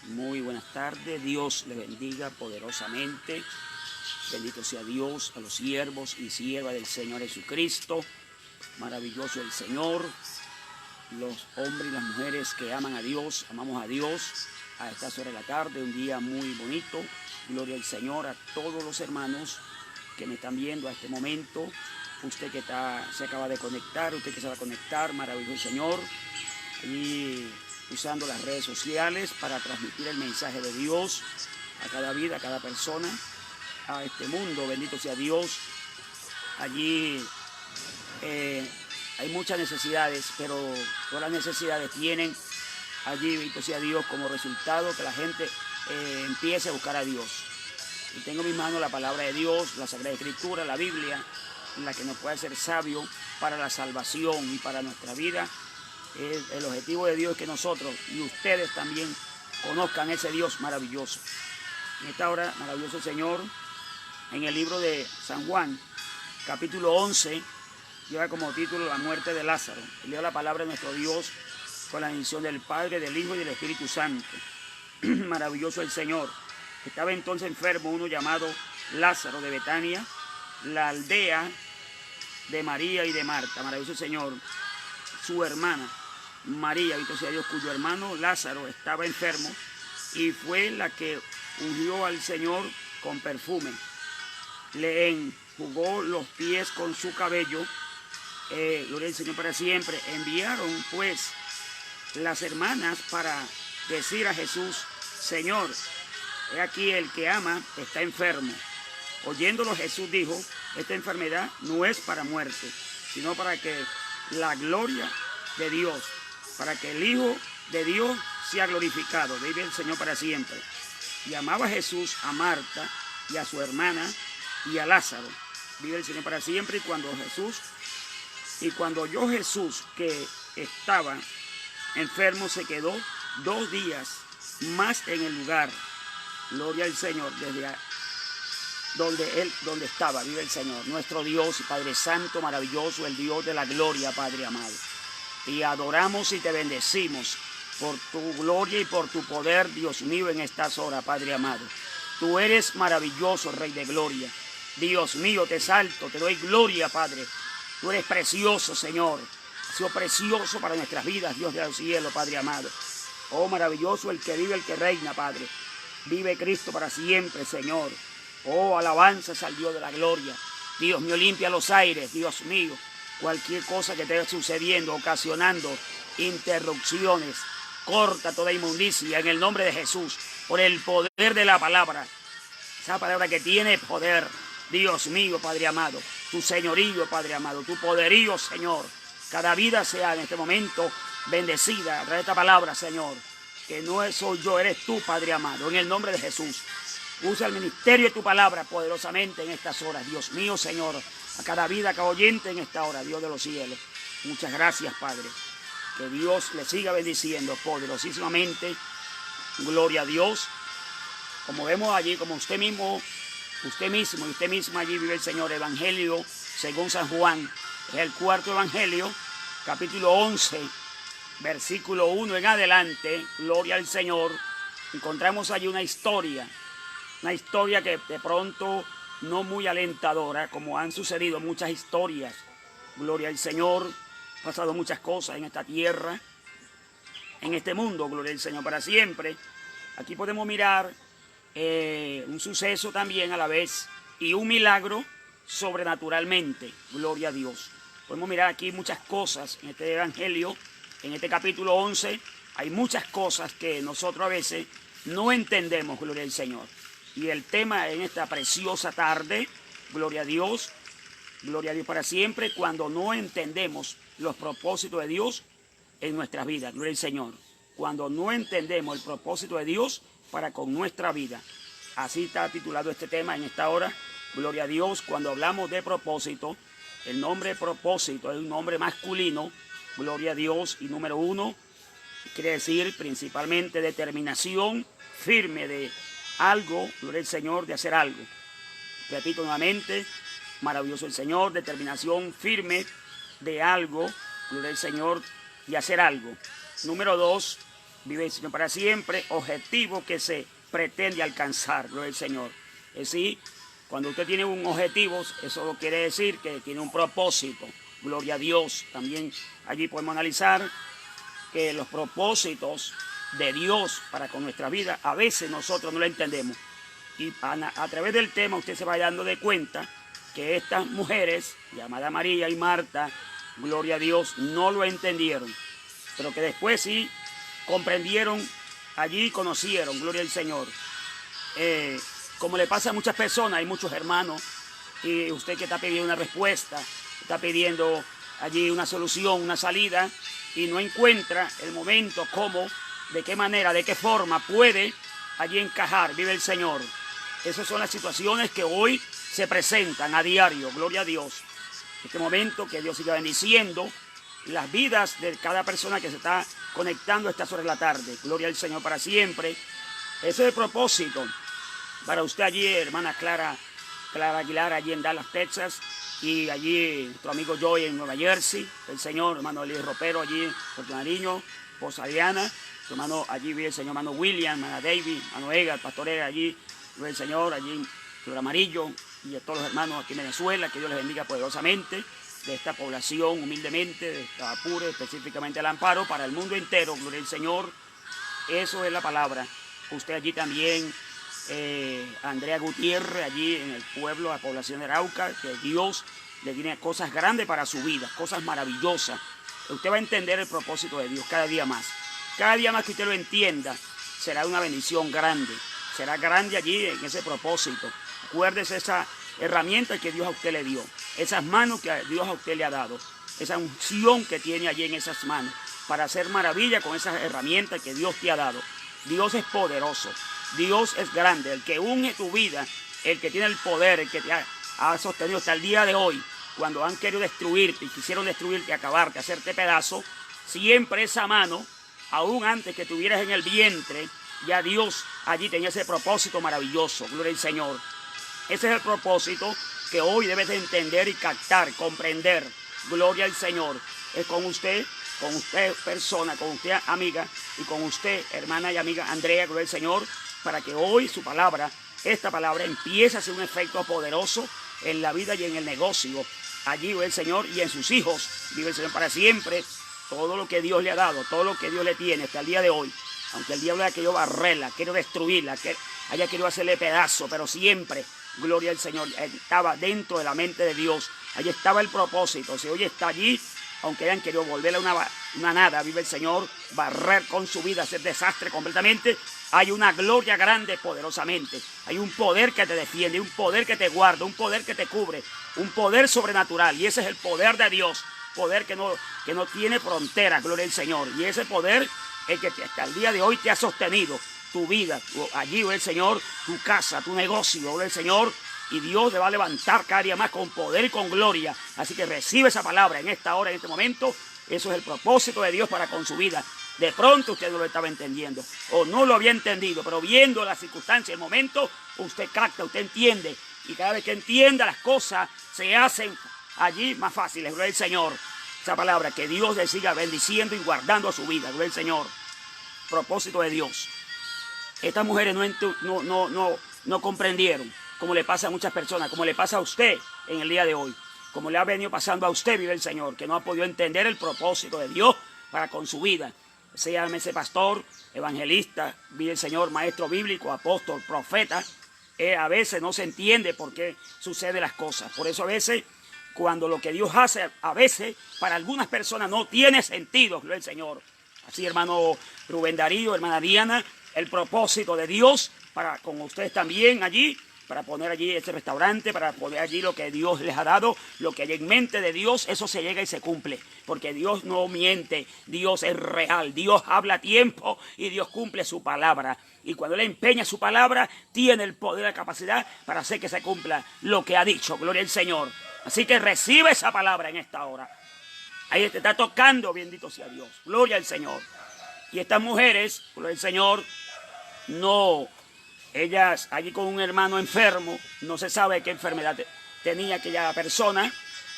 Muy buenas tardes, Dios le bendiga poderosamente. Bendito sea Dios, a los siervos y siervas del Señor Jesucristo. Maravilloso el Señor. Los hombres y las mujeres que aman a Dios, amamos a Dios a estas horas de la tarde, un día muy bonito. Gloria al Señor, a todos los hermanos que me están viendo a este momento. Usted que se acaba de conectar, usted que se va a conectar, maravilloso el Señor. Y usando las redes sociales para transmitir el mensaje de Dios a cada vida, a cada persona, a este mundo. Bendito sea Dios. Allí hay muchas necesidades, pero todas las necesidades tienen allí, bendito sea Dios, como resultado que la gente empiece a buscar a Dios. Y tengo en mis manos la palabra de Dios, la Sagrada Escritura, la Biblia, en la que nos puede hacer sabio para la salvación y para nuestra vida. El objetivo de Dios es que nosotros y ustedes también conozcan ese Dios maravilloso. En esta hora, maravilloso el Señor, en el libro de San Juan, capítulo 11, lleva como título La muerte de Lázaro. Leo la palabra de nuestro Dios con la bendición del Padre, del Hijo y del Espíritu Santo. Maravilloso el Señor. Estaba entonces enfermo uno llamado Lázaro de Betania, la aldea de María y de Marta. Maravilloso el Señor. Su hermana María, bendito sea Dios, cuyo hermano Lázaro estaba enfermo, y fue la que ungió al Señor con perfume. Le enjugó los pies con su cabello. Gloria al Señor para siempre. Enviaron pues las hermanas para decir a Jesús: Señor, he aquí el que ama está enfermo. Oyéndolo, Jesús dijo: esta enfermedad no es para muerte, sino para que la gloria de Dios, para que el Hijo de Dios sea glorificado. Vive el Señor para siempre. Y amaba a Jesús a Marta y a su hermana y a Lázaro. Vive el Señor para siempre. Y cuando oyó Jesús que estaba enfermo, se quedó 2 días más en el lugar. Gloria al Señor, desde donde estaba. Vive el Señor, nuestro Dios y Padre Santo, maravilloso, el Dios de la gloria, Padre amado. Te adoramos y te bendecimos por tu gloria y por tu poder, Dios mío, en estas horas, Padre amado. Tú eres maravilloso, Rey de gloria. Dios mío, te exalto, te doy gloria, Padre. Tú eres precioso, Señor. Ha sido precioso para nuestras vidas, Dios del cielo, Padre amado. Oh, maravilloso el que vive, el que reina, Padre. Vive Cristo para siempre, Señor. Oh, alabanzas al Dios de la gloria. Dios mío, limpia los aires, Dios mío. Cualquier cosa que esté sucediendo, ocasionando interrupciones, corta toda inmundicia en el nombre de Jesús, por el poder de la palabra. Esa palabra que tiene poder, Dios mío, Padre amado. Tu señorío, Padre amado, tu poderío, Señor. Cada vida sea en este momento bendecida a través de esta palabra, Señor. Que no soy yo, eres tú, Padre amado, en el nombre de Jesús. Usa el ministerio de tu palabra poderosamente en estas horas. Dios mío, Señor, a cada vida, a cada oyente en esta hora, Dios de los cielos. Muchas gracias, Padre. Que Dios le siga bendiciendo poderosísimamente. Gloria a Dios. Como vemos allí, como usted mismo y usted misma, allí vive el Señor. Evangelio según San Juan. Es el 4.º evangelio, capítulo 11, versículo 1 en adelante. Gloria al Señor. Encontramos allí una historia que de pronto no muy alentadora, como han sucedido muchas historias. Gloria al Señor. Han pasado muchas cosas en esta tierra, en este mundo. Gloria al Señor para siempre. Aquí podemos mirar un suceso también a la vez y un milagro sobrenaturalmente. Gloria a Dios. Podemos mirar aquí muchas cosas en este evangelio, en este capítulo 11. Hay muchas cosas que nosotros a veces no entendemos. Gloria al Señor. Y el tema en esta preciosa tarde, gloria a Dios para siempre, cuando no entendemos los propósitos de Dios en nuestras vidas. Gloria al Señor. Cuando no entendemos el propósito de Dios para con nuestra vida. Así está titulado este tema en esta hora. Gloria a Dios. Cuando hablamos de propósito, el nombre propósito es un nombre masculino. Gloria a Dios. Y número 1, quiere decir principalmente determinación firme de algo, gloria al Señor, de hacer algo. Repito nuevamente, maravilloso el Señor, determinación firme de algo, gloria al Señor, de hacer algo. Número 2, vive el Señor para siempre, objetivo que se pretende alcanzar, gloria al Señor. Es decir, cuando usted tiene un objetivo, eso quiere decir que tiene un propósito, gloria a Dios. También allí podemos analizar que los propósitos de Dios para con nuestra vida, a veces nosotros no lo entendemos. Y a través del tema usted se va dando de cuenta que estas mujeres, llamadas María y Marta, gloria a Dios, no lo entendieron, pero que después sí comprendieron, allí conocieron, gloria al Señor. Como le pasa a muchas personas, hay muchos hermanos, y usted que está pidiendo una respuesta, está pidiendo allí una solución, una salida, y no encuentra el momento, cómo, de qué manera, de qué forma puede allí encajar, vive el Señor. Esas son las situaciones que hoy se presentan a diario, gloria a Dios. Este momento que Dios siga bendiciendo las vidas de cada persona que se está conectando a estas horas de la tarde. Gloria al Señor para siempre. Ese es el propósito para usted allí, hermana Clara Aguilar, allí en Dallas, Texas, y allí nuestro amigo Joy en Nueva Jersey, el Señor, hermano Luis Ropero allí en Puerto Nariño, esposa Adriana, su hermano allí vive el Señor, hermano William, hermana David, hermano Ega, el pastor Ega allí, vive el Señor, allí en Flor Amarillo, y a todos los hermanos aquí en Venezuela, que Dios les bendiga poderosamente, de esta población humildemente, de esta Apure, específicamente el Amparo, para el mundo entero, gloria al Señor. Eso es la palabra. Usted allí también, Andrea Gutiérrez, allí en el pueblo, la población de Arauca, que Dios le tiene cosas grandes para su vida, cosas maravillosas. Usted va a entender el propósito de Dios cada día más. Cada día más que usted lo entienda, será una bendición grande. Será grande allí en ese propósito. Acuérdese esa herramienta que Dios a usted le dio, esas manos que Dios a usted le ha dado, esa unción que tiene allí en esas manos, para hacer maravilla con esas herramientas que Dios te ha dado. Dios es poderoso, Dios es grande, el que unge tu vida, el que tiene el poder, el que te ha sostenido hasta el día de hoy, cuando han querido destruirte y quisieron destruirte, acabarte, hacerte pedazo, siempre esa mano, aún antes que estuvieras en el vientre, ya Dios allí tenía ese propósito maravilloso, gloria al Señor. Ese es el propósito que hoy debes de entender y captar, comprender. Gloria al Señor. Es con usted persona, con usted amiga y con usted hermana y amiga Andrea, gloria al Señor, para que hoy su palabra, esta palabra empiece a hacer un efecto poderoso en la vida y en el negocio. Allí vive el Señor y en sus hijos vive el Señor para siempre. Todo lo que Dios le ha dado, todo lo que Dios le tiene hasta el día de hoy, aunque el diablo haya querido barrerla, quiero destruirla, que haya querido hacerle pedazo, pero siempre, gloria al Señor, estaba dentro de la mente de Dios. Allí estaba el propósito. Si hoy está allí, aunque hayan querido volverla una nada, vive el Señor, barrer con su vida, hacer desastre completamente, hay una gloria grande poderosamente. Hay un poder que te defiende, un poder que te guarda, un poder que te cubre, un poder sobrenatural. Y ese es el poder de Dios, poder que no tiene fronteras, gloria al Señor. Y ese poder es que hasta el día de hoy te ha sostenido tu vida, allí, gloria al Señor, tu casa, tu negocio, gloria al Señor, y Dios te va a levantar cada día más con poder y con gloria. Así que recibe esa palabra en esta hora, en este momento. Eso es el propósito de Dios para con su vida. De pronto usted no lo estaba entendiendo, o no lo había entendido, pero viendo las circunstancias, el momento, usted capta, usted entiende, y cada vez que entienda las cosas, se hacen allí más fáciles, gloria al Señor. Esa palabra, que Dios le siga bendiciendo y guardando a su vida, gloria al Señor. Propósito de Dios. Estas mujeres no comprendieron, como le pasa a muchas personas, como le pasa a usted en el día de hoy, como le ha venido pasando a usted, vive el Señor, que no ha podido entender el propósito de Dios para con su vida. Sea ese pastor, evangelista, vive el Señor, maestro bíblico, apóstol, profeta, a veces no se entiende por qué suceden las cosas. Por eso a veces, cuando lo que Dios hace, a veces para algunas personas no tiene sentido, gloria al Señor. Así, hermano Rubén Darío, hermana Diana, el propósito de Dios para con ustedes también allí, para poner allí este restaurante, para poner allí lo que Dios les ha dado, lo que hay en mente de Dios, eso se llega y se cumple, porque Dios no miente, Dios es real, Dios habla a tiempo y Dios cumple su palabra. Y cuando Él empeña su palabra, tiene el poder y la capacidad para hacer que se cumpla lo que ha dicho, gloria al Señor. Así que recibe esa palabra en esta hora. Ahí te está tocando, bendito sea Dios, gloria al Señor. Y estas mujeres, gloria al Señor, no, ellas allí con un hermano enfermo, no se sabe qué enfermedad tenía aquella persona,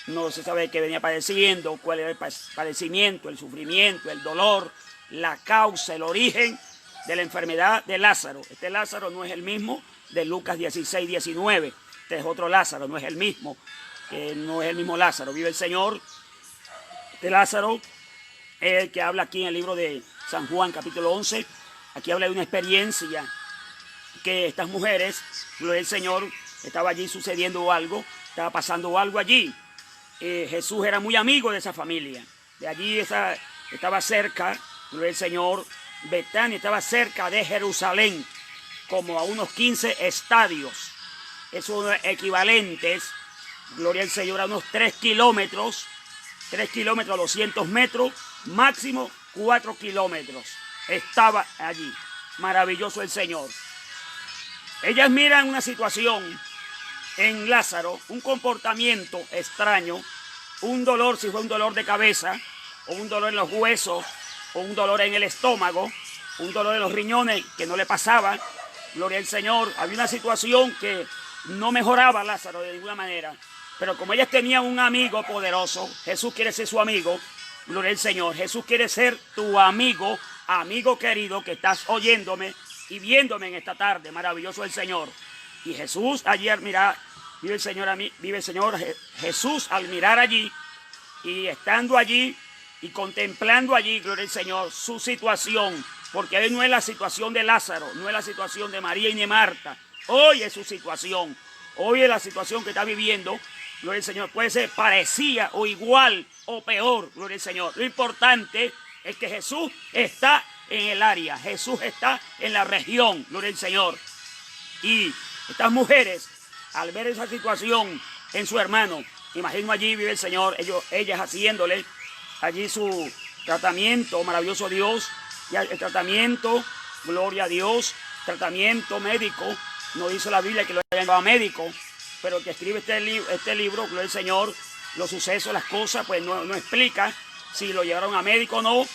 no se sabe qué venía padeciendo, cuál era el padecimiento, el sufrimiento, el dolor, la causa, el origen de la enfermedad de Lázaro. Este Lázaro no es el mismo de Lucas 16, 19. Este es otro Lázaro, no es el mismo. No es el mismo Lázaro. Vive el Señor. Este Lázaro es el que habla aquí en el libro de San Juan, capítulo 11. Aquí habla de una experiencia que estas mujeres, gloria al Señor, estaba allí sucediendo algo, estaba pasando algo allí. Jesús era muy amigo de esa familia. De allí estaba cerca, gloria al Señor, Betania estaba cerca de Jerusalén, como a unos 15 estadios. Esos equivalentes, gloria al Señor, a unos 3 kilómetros, 200 metros, máximo 4 kilómetros. Estaba allí. Maravilloso el Señor. Ellas miran una situación en Lázaro, un comportamiento extraño, un dolor, si fue un dolor de cabeza, o un dolor en los huesos, o un dolor en el estómago, un dolor en los riñones que no le pasaba. Gloria al Señor. Había una situación que no mejoraba Lázaro de ninguna manera. Pero como ellas tenían un amigo poderoso, Jesús quiere ser su amigo. Gloria al Señor. Jesús quiere ser tu amigo, amigo querido que estás oyéndome y viéndome en esta tarde. Maravilloso el Señor. Y Jesús ayer, mira, vive el Señor Jesús al mirar allí y estando allí y contemplando allí, gloria al Señor, su situación. Porque hoy no es la situación de Lázaro, no es la situación de María y de Marta. Hoy es su situación. Hoy es la situación que está viviendo. Gloria al Señor. Puede ser parecida o igual o peor. Gloria al Señor. Lo importante es que Jesús está en el área. Jesús está en la región. Gloria al Señor. Y estas mujeres, al ver esa situación en su hermano, imagino allí vive el Señor, ellas haciéndole allí su tratamiento. Maravilloso Dios. Ya el tratamiento, gloria a Dios, tratamiento médico. No dice la Biblia que lo hayan llevado a médico, pero el que escribe este libro, gloria al Señor, los sucesos, las cosas, pues no explica si lo llevaron a médico o no,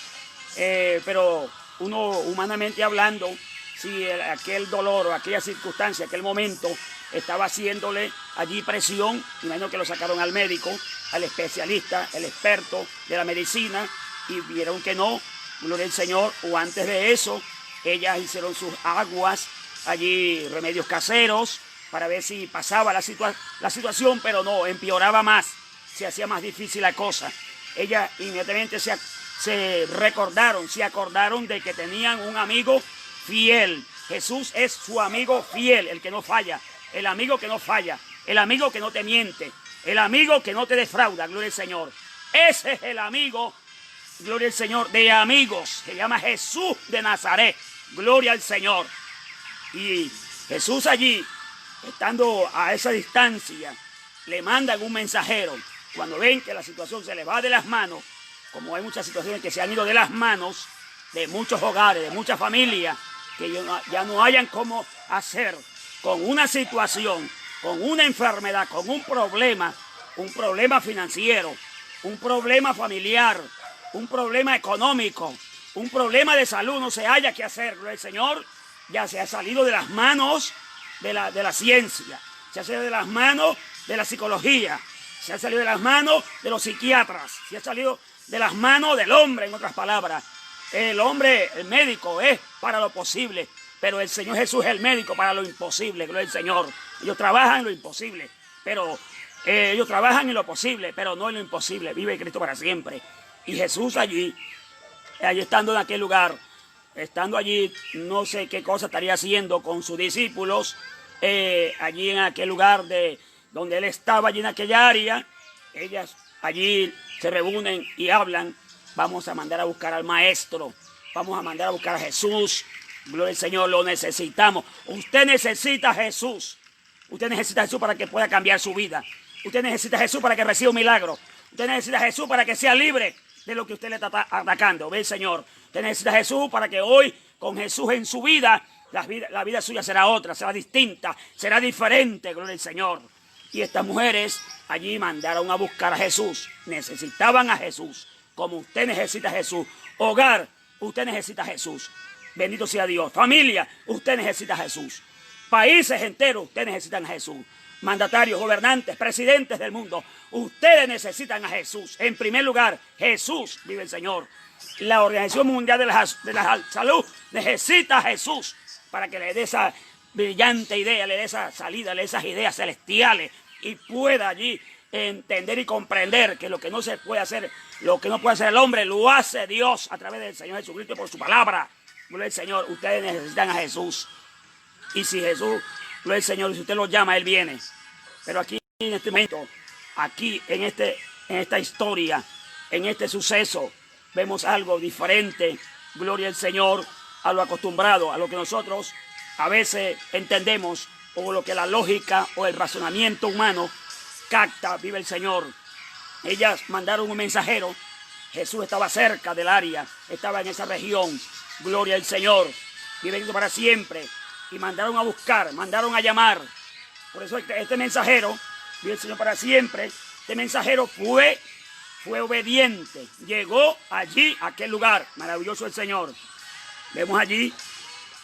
pero uno humanamente hablando, si aquel dolor o aquella circunstancia, aquel momento, estaba haciéndole allí presión, imagino que lo sacaron al médico, al especialista, el experto de la medicina, y vieron que no, gloria al Señor, o antes de eso, ellas hicieron sus aguas, allí remedios caseros, para ver si pasaba la situación, pero no, empeoraba más, se hacía más difícil la cosa. Ellas inmediatamente se acordaron de que tenían un amigo fiel. Jesús es su amigo fiel, el que no falla, el amigo que no falla, el amigo que no te miente, el amigo que no te defrauda, gloria al Señor. Ese es el amigo, gloria al Señor, de amigos, se llama Jesús de Nazaret, gloria al Señor. Y Jesús allí, estando a esa distancia, le mandan un mensajero. Cuando ven que la situación se les va de las manos, como hay muchas situaciones que se han ido de las manos, de muchos hogares, de muchas familias, que ya no hayan cómo hacer con una situación, con una enfermedad, con un problema financiero, un problema familiar, un problema económico, un problema de salud, no se haya qué hacer. El Señor ya se ha salido de las manos de la ciencia, se ha salido de las manos de la psicología, se ha salido de las manos de los psiquiatras, se ha salido de las manos del hombre, en otras palabras. El hombre, el médico, es para lo posible, pero el Señor Jesús es el médico para lo imposible, gloria al Señor. Ellos trabajan en lo imposible, pero ellos trabajan en lo posible, pero no en lo imposible. Vive Cristo para siempre. Y Jesús allí estando en aquel lugar, estando allí, no sé qué cosa estaría haciendo con sus discípulos, allí en aquel lugar donde él estaba, allí en aquella área, ellas allí se reúnen y hablan. Vamos a mandar a buscar al Maestro, vamos a mandar a buscar a Jesús. Gloria al Señor, lo necesitamos. Usted necesita a Jesús. Usted necesita a Jesús para que pueda cambiar su vida. Usted necesita a Jesús para que reciba un milagro. Usted necesita a Jesús para que sea libre de lo que usted le está atacando. Ve el Señor. Usted necesita a Jesús para que hoy, con Jesús en su vida, la vida suya será otra, será distinta, será diferente. Gloria al Señor. Y estas mujeres allí mandaron a buscar a Jesús. Necesitaban a Jesús. Como usted necesita a Jesús. Hogar, usted necesita a Jesús. Bendito sea Dios. Familia, usted necesita a Jesús. Países enteros, ustedes necesitan a Jesús. Mandatarios, gobernantes, presidentes del mundo, ustedes necesitan a Jesús. En primer lugar, Jesús, vive el Señor. La Organización Mundial de la Salud necesita a Jesús para que le dé esa brillante idea, le dé esa salida, le dé esas ideas celestiales y pueda allí entender y comprender que lo que no se puede hacer, lo que no puede hacer el hombre, lo hace Dios a través del Señor Jesucristo por su palabra. Gloria al Señor, ustedes necesitan a Jesús. Y si Jesús, gloria al Señor, si usted lo llama, Él viene. Pero aquí en este momento, aquí en esta historia, en este suceso, vemos algo diferente, gloria al Señor, a lo acostumbrado, a lo que nosotros a veces entendemos, o lo que la lógica o el razonamiento humano capta. Vive el Señor. Ellas mandaron un mensajero. Jesús estaba cerca del área, estaba en esa región. Gloria al Señor. Vive para siempre. Y mandaron a buscar, mandaron a llamar. Por eso este mensajero, vive el Señor para siempre. Este mensajero fue obediente. Llegó allí, a aquel lugar. Maravilloso el Señor. Vemos allí,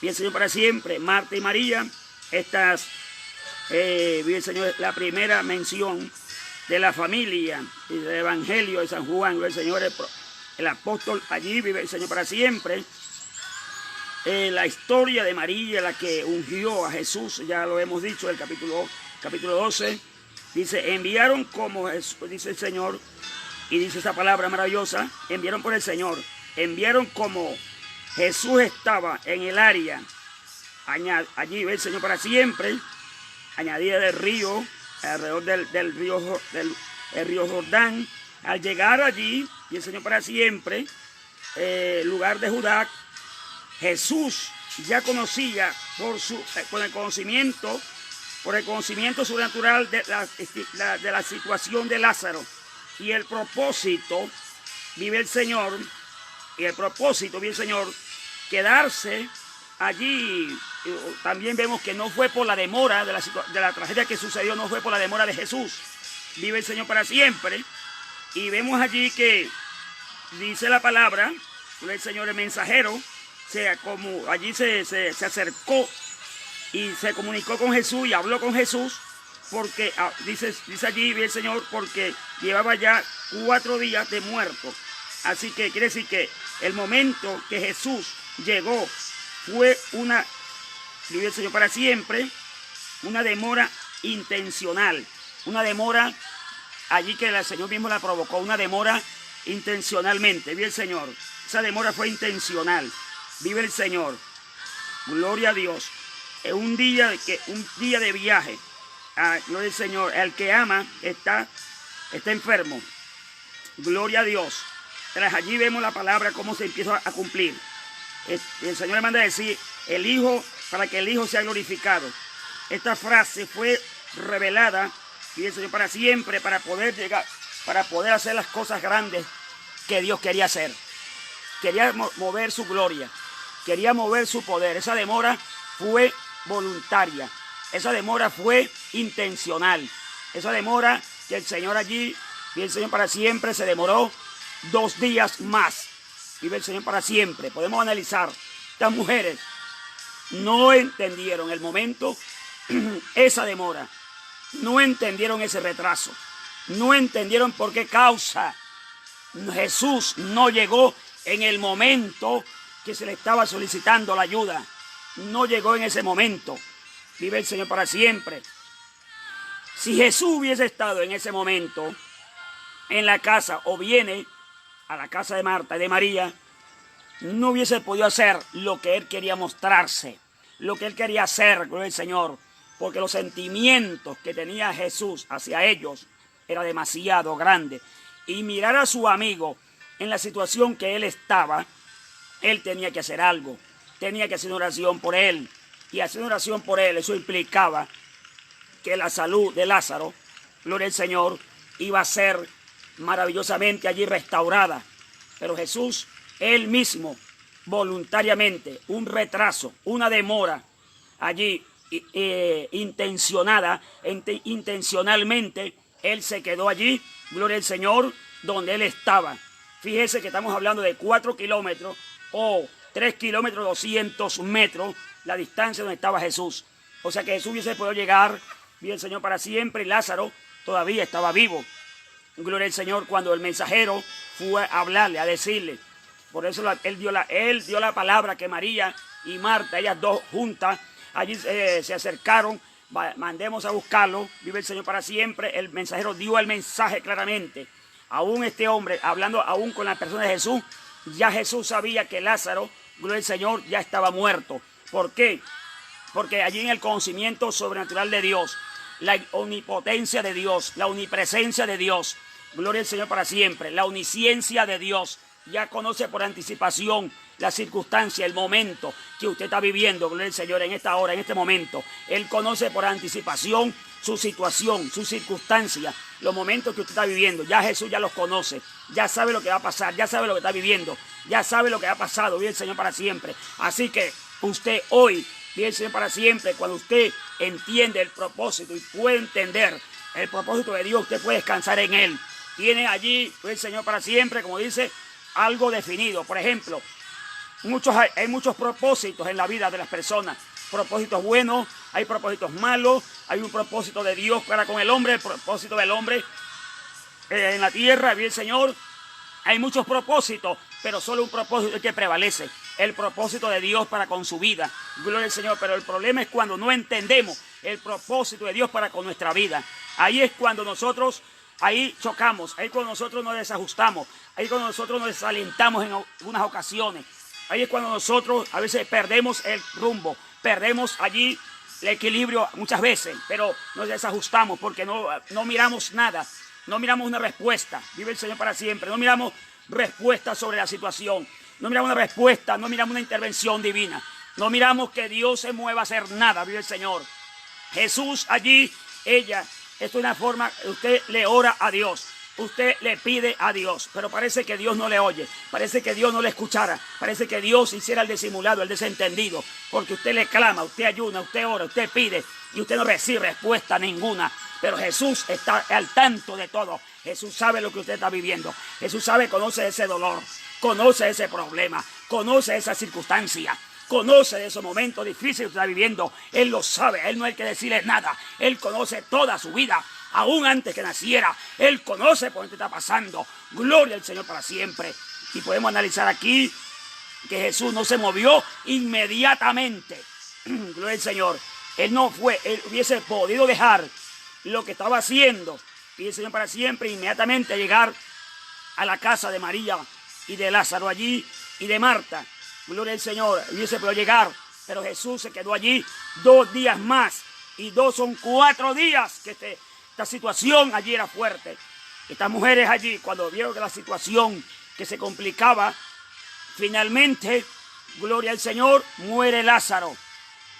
vive el Señor para siempre. Marta y María. Estas, vive el Señor, la primera mención de la familia y del Evangelio de San Juan. Vive el Señor, el apóstol, allí vive el Señor para siempre. La historia de María, la que ungió a Jesús, ya lo hemos dicho, el capítulo 12, dice, enviaron como Jesús, dice el Señor, y dice esa palabra maravillosa, enviaron por el Señor, enviaron como Jesús estaba en el área, allí ve el Señor para siempre, añadida del río, alrededor del río Jordán. Al llegar allí, y el Señor para siempre, lugar de Judá, Jesús ya conocía por el conocimiento sobrenatural de la situación de Lázaro. Y el propósito, vive el Señor, quedarse allí. También vemos que no fue por la demora de la tragedia que sucedió, no fue por la demora de Jesús. Vive el Señor para siempre. Y vemos allí que dice la palabra, el Señor, el mensajero, como allí se acercó y se comunicó con Jesús y habló con Jesús, porque dice allí, vive el Señor, porque llevaba ya 4 días de muerto. Así que quiere decir que el momento que Jesús llegó fue vive el Señor para siempre, una demora intencional, una demora allí que el Señor mismo la provocó, una demora intencionalmente. Vive el Señor, esa demora fue intencional. Vive el Señor, gloria a Dios. Es un día de viaje. Gloria al Señor, el que ama está enfermo. Gloria a Dios. Tras allí vemos la palabra cómo se empieza a cumplir. El Señor le manda a decir, el Hijo, para que el Hijo sea glorificado. Esta frase fue revelada, y el Señor para siempre, para poder llegar, para poder hacer las cosas grandes que Dios quería hacer. Quería mover su gloria, quería mover su poder. Esa demora fue voluntaria, esa demora fue intencional. Esa demora que el Señor allí, y el Señor para siempre, se demoró 2 días más. Vive el Señor para siempre. Podemos analizar, estas mujeres no entendieron el momento, esa demora, no entendieron ese retraso, no entendieron por qué causa Jesús no llegó en el momento que se le estaba solicitando la ayuda. No llegó en ese momento. Vive el Señor para siempre. Si Jesús hubiese estado en ese momento en la casa, o viene a la casa de Marta y de María, no hubiese podido hacer lo que Él quería mostrarse, lo que Él quería hacer, gloria al Señor, porque los sentimientos que tenía Jesús hacia ellos era demasiado grande. Y mirar a su amigo en la situación que él estaba, él tenía que hacer algo, tenía que hacer una oración por él. Y hacer una oración por él, eso implicaba que la salud de Lázaro, gloria al Señor, iba a ser maravillosamente allí restaurada. Pero Jesús, él mismo, voluntariamente, un retraso, una demora allí intencionalmente, él se quedó allí, gloria al Señor, donde él estaba. Fíjese que estamos hablando de 4 kilómetros o 3 kilómetros 200 metros, la distancia donde estaba Jesús. O sea que Jesús hubiese podido llegar, vive el Señor para siempre, y Lázaro todavía estaba vivo. Gloria al Señor, cuando el mensajero fue a hablarle, a decirle, Por eso él dio la palabra que María y Marta, ellas dos juntas, allí se acercaron. Mandemos a buscarlo, vive el Señor para siempre. El mensajero dio el mensaje claramente. Aún este hombre, hablando aún con la persona de Jesús, ya Jesús sabía que Lázaro, gloria al Señor, ya estaba muerto. ¿Por qué? Porque allí en el conocimiento sobrenatural de Dios, la omnipotencia de Dios, la omnipresencia de Dios, gloria al Señor para siempre, la omnisciencia de Dios, ya conoce por anticipación la circunstancia, el momento que usted está viviendo, gloria al Señor, en esta hora, en este momento. Él conoce por anticipación su situación, su circunstancia, los momentos que usted está viviendo. Ya Jesús ya los conoce, ya sabe lo que va a pasar, ya sabe lo que está viviendo, ya sabe lo que ha pasado, vive el Señor para siempre. Así que usted hoy, vive el Señor para siempre, cuando usted entiende el propósito y puede entender el propósito de Dios, usted puede descansar en Él. Tiene allí, vive el Señor para siempre, como dice, algo definido. Por ejemplo, hay muchos propósitos en la vida de las personas. Propósitos buenos, hay propósitos malos, hay un propósito de Dios para con el hombre, el propósito del hombre en la tierra, bien Señor. Hay muchos propósitos, pero solo un propósito es que prevalece, el propósito de Dios para con su vida. Gloria al Señor, pero el problema es cuando no entendemos el propósito de Dios para con nuestra vida. Ahí es cuando nosotros, ahí chocamos, ahí cuando nosotros nos desajustamos, ahí cuando nosotros nos desalentamos en algunas ocasiones. Ahí es cuando nosotros a veces perdemos el rumbo, perdemos allí el equilibrio muchas veces, pero nos desajustamos porque no miramos nada, no miramos una respuesta. Vive el Señor para siempre, no miramos respuesta sobre la situación, no miramos una respuesta, no miramos una intervención divina, no miramos que Dios se mueva a hacer nada. Vive el Señor. Jesús allí, esto es una forma, usted le ora a Dios. Usted le pide a Dios, pero parece que Dios no le oye, parece que Dios no le escuchara, parece que Dios hiciera el disimulado, el desentendido, porque usted le clama, usted ayuna, usted ora, usted pide y usted no recibe respuesta ninguna. Pero Jesús está al tanto de todo. Jesús sabe lo que usted está viviendo. Jesús sabe, conoce ese dolor, conoce ese problema, conoce esa circunstancia, conoce esos momentos difíciles que usted está viviendo. Él lo sabe, Él no hay que decirle nada. Él conoce toda su vida. Aún antes que naciera, Él conoce por qué está pasando. Gloria al Señor para siempre. Y podemos analizar aquí que Jesús no se movió inmediatamente. Gloria al Señor. Él hubiese podido dejar lo que estaba haciendo, y el Señor para siempre, inmediatamente llegar a la casa de María y de Lázaro allí y de Marta. Gloria al Señor. Hubiese podido llegar, pero Jesús se quedó allí 2 días más. Y 2 son 4 días que esta situación allí era fuerte. Estas mujeres allí, cuando vieron que la situación que se complicaba, finalmente, gloria al Señor, muere Lázaro.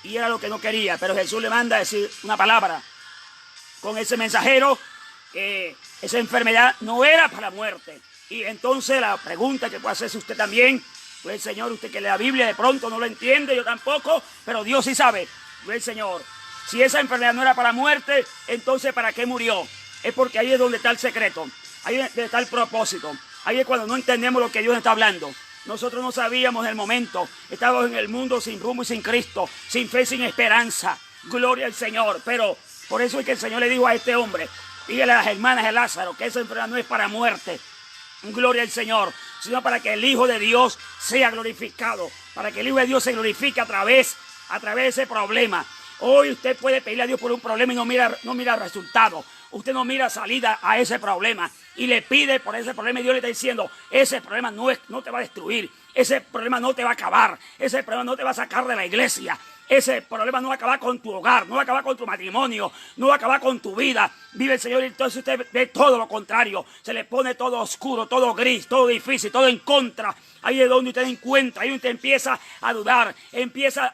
Y era lo que no quería, pero Jesús le manda a decir una palabra con ese mensajero, que esa enfermedad no era para muerte. Y entonces la pregunta que puede hacerse usted también, pues Señor, usted que lee la Biblia de pronto no lo entiende, yo tampoco, pero Dios sí sabe, pues Señor, si esa enfermedad no era para muerte, entonces ¿para qué murió? Es porque ahí es donde está el secreto, ahí es donde está el propósito, ahí es cuando no entendemos lo que Dios está hablando. Nosotros no sabíamos en el momento, estábamos en el mundo sin rumbo y sin Cristo, sin fe, sin esperanza. Gloria al Señor, pero por eso es que el Señor le dijo a este hombre, dígale a las hermanas de Lázaro que esa enfermedad no es para muerte. Gloria al Señor, sino para que el Hijo de Dios sea glorificado, para que el Hijo de Dios se glorifique a través de ese problema. Hoy usted puede pedirle a Dios por un problema y no mira resultado. Usted no mira salida a ese problema y le pide por ese problema y Dios le está diciendo, ese problema no te va a destruir, ese problema no te va a acabar, ese problema no te va a sacar de la iglesia. Ese problema no va a acabar con tu hogar, no va a acabar con tu matrimonio, no va a acabar con tu vida. Vive el Señor y entonces usted ve todo lo contrario. Se le pone todo oscuro, todo gris, todo difícil, todo en contra. Ahí es donde usted encuentra, ahí usted empieza a dudar, empieza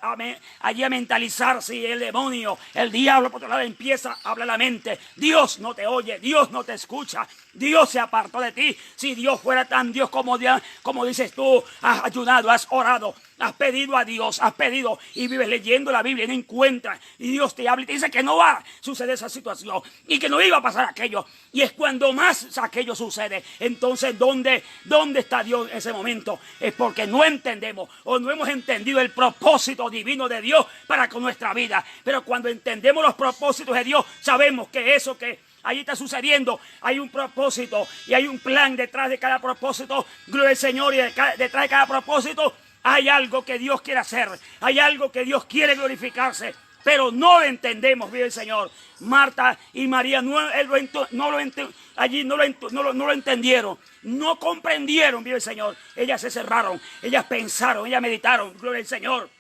allí a mentalizar si el demonio, el diablo por otro lado empieza a hablar la mente. Dios no te oye, Dios no te escucha, Dios se apartó de ti. Si Dios fuera tan Dios como dices tú, has ayunado, has orado, has pedido a Dios, has pedido y vives leyendo la Biblia y no encuentras. Y Dios te habla y te dice que no va a suceder esa situación y que no iba a pasar aquello. Y es cuando más aquello sucede. Entonces, ¿dónde está Dios en ese momento? Es porque no entendemos o no hemos entendido el propósito divino de Dios para con nuestra vida. Pero cuando entendemos los propósitos de Dios, sabemos que eso que Allí está sucediendo. Hay un propósito y hay un plan detrás de cada propósito. Gloria al Señor. Y detrás de cada propósito hay algo que Dios quiere hacer. Hay algo que Dios quiere glorificarse. Pero no lo entendemos, vive el Señor. Marta y María no lo entendieron. No comprendieron, vive el Señor. Ellas se cerraron. Ellas pensaron. Ellas meditaron. Gloria al Señor.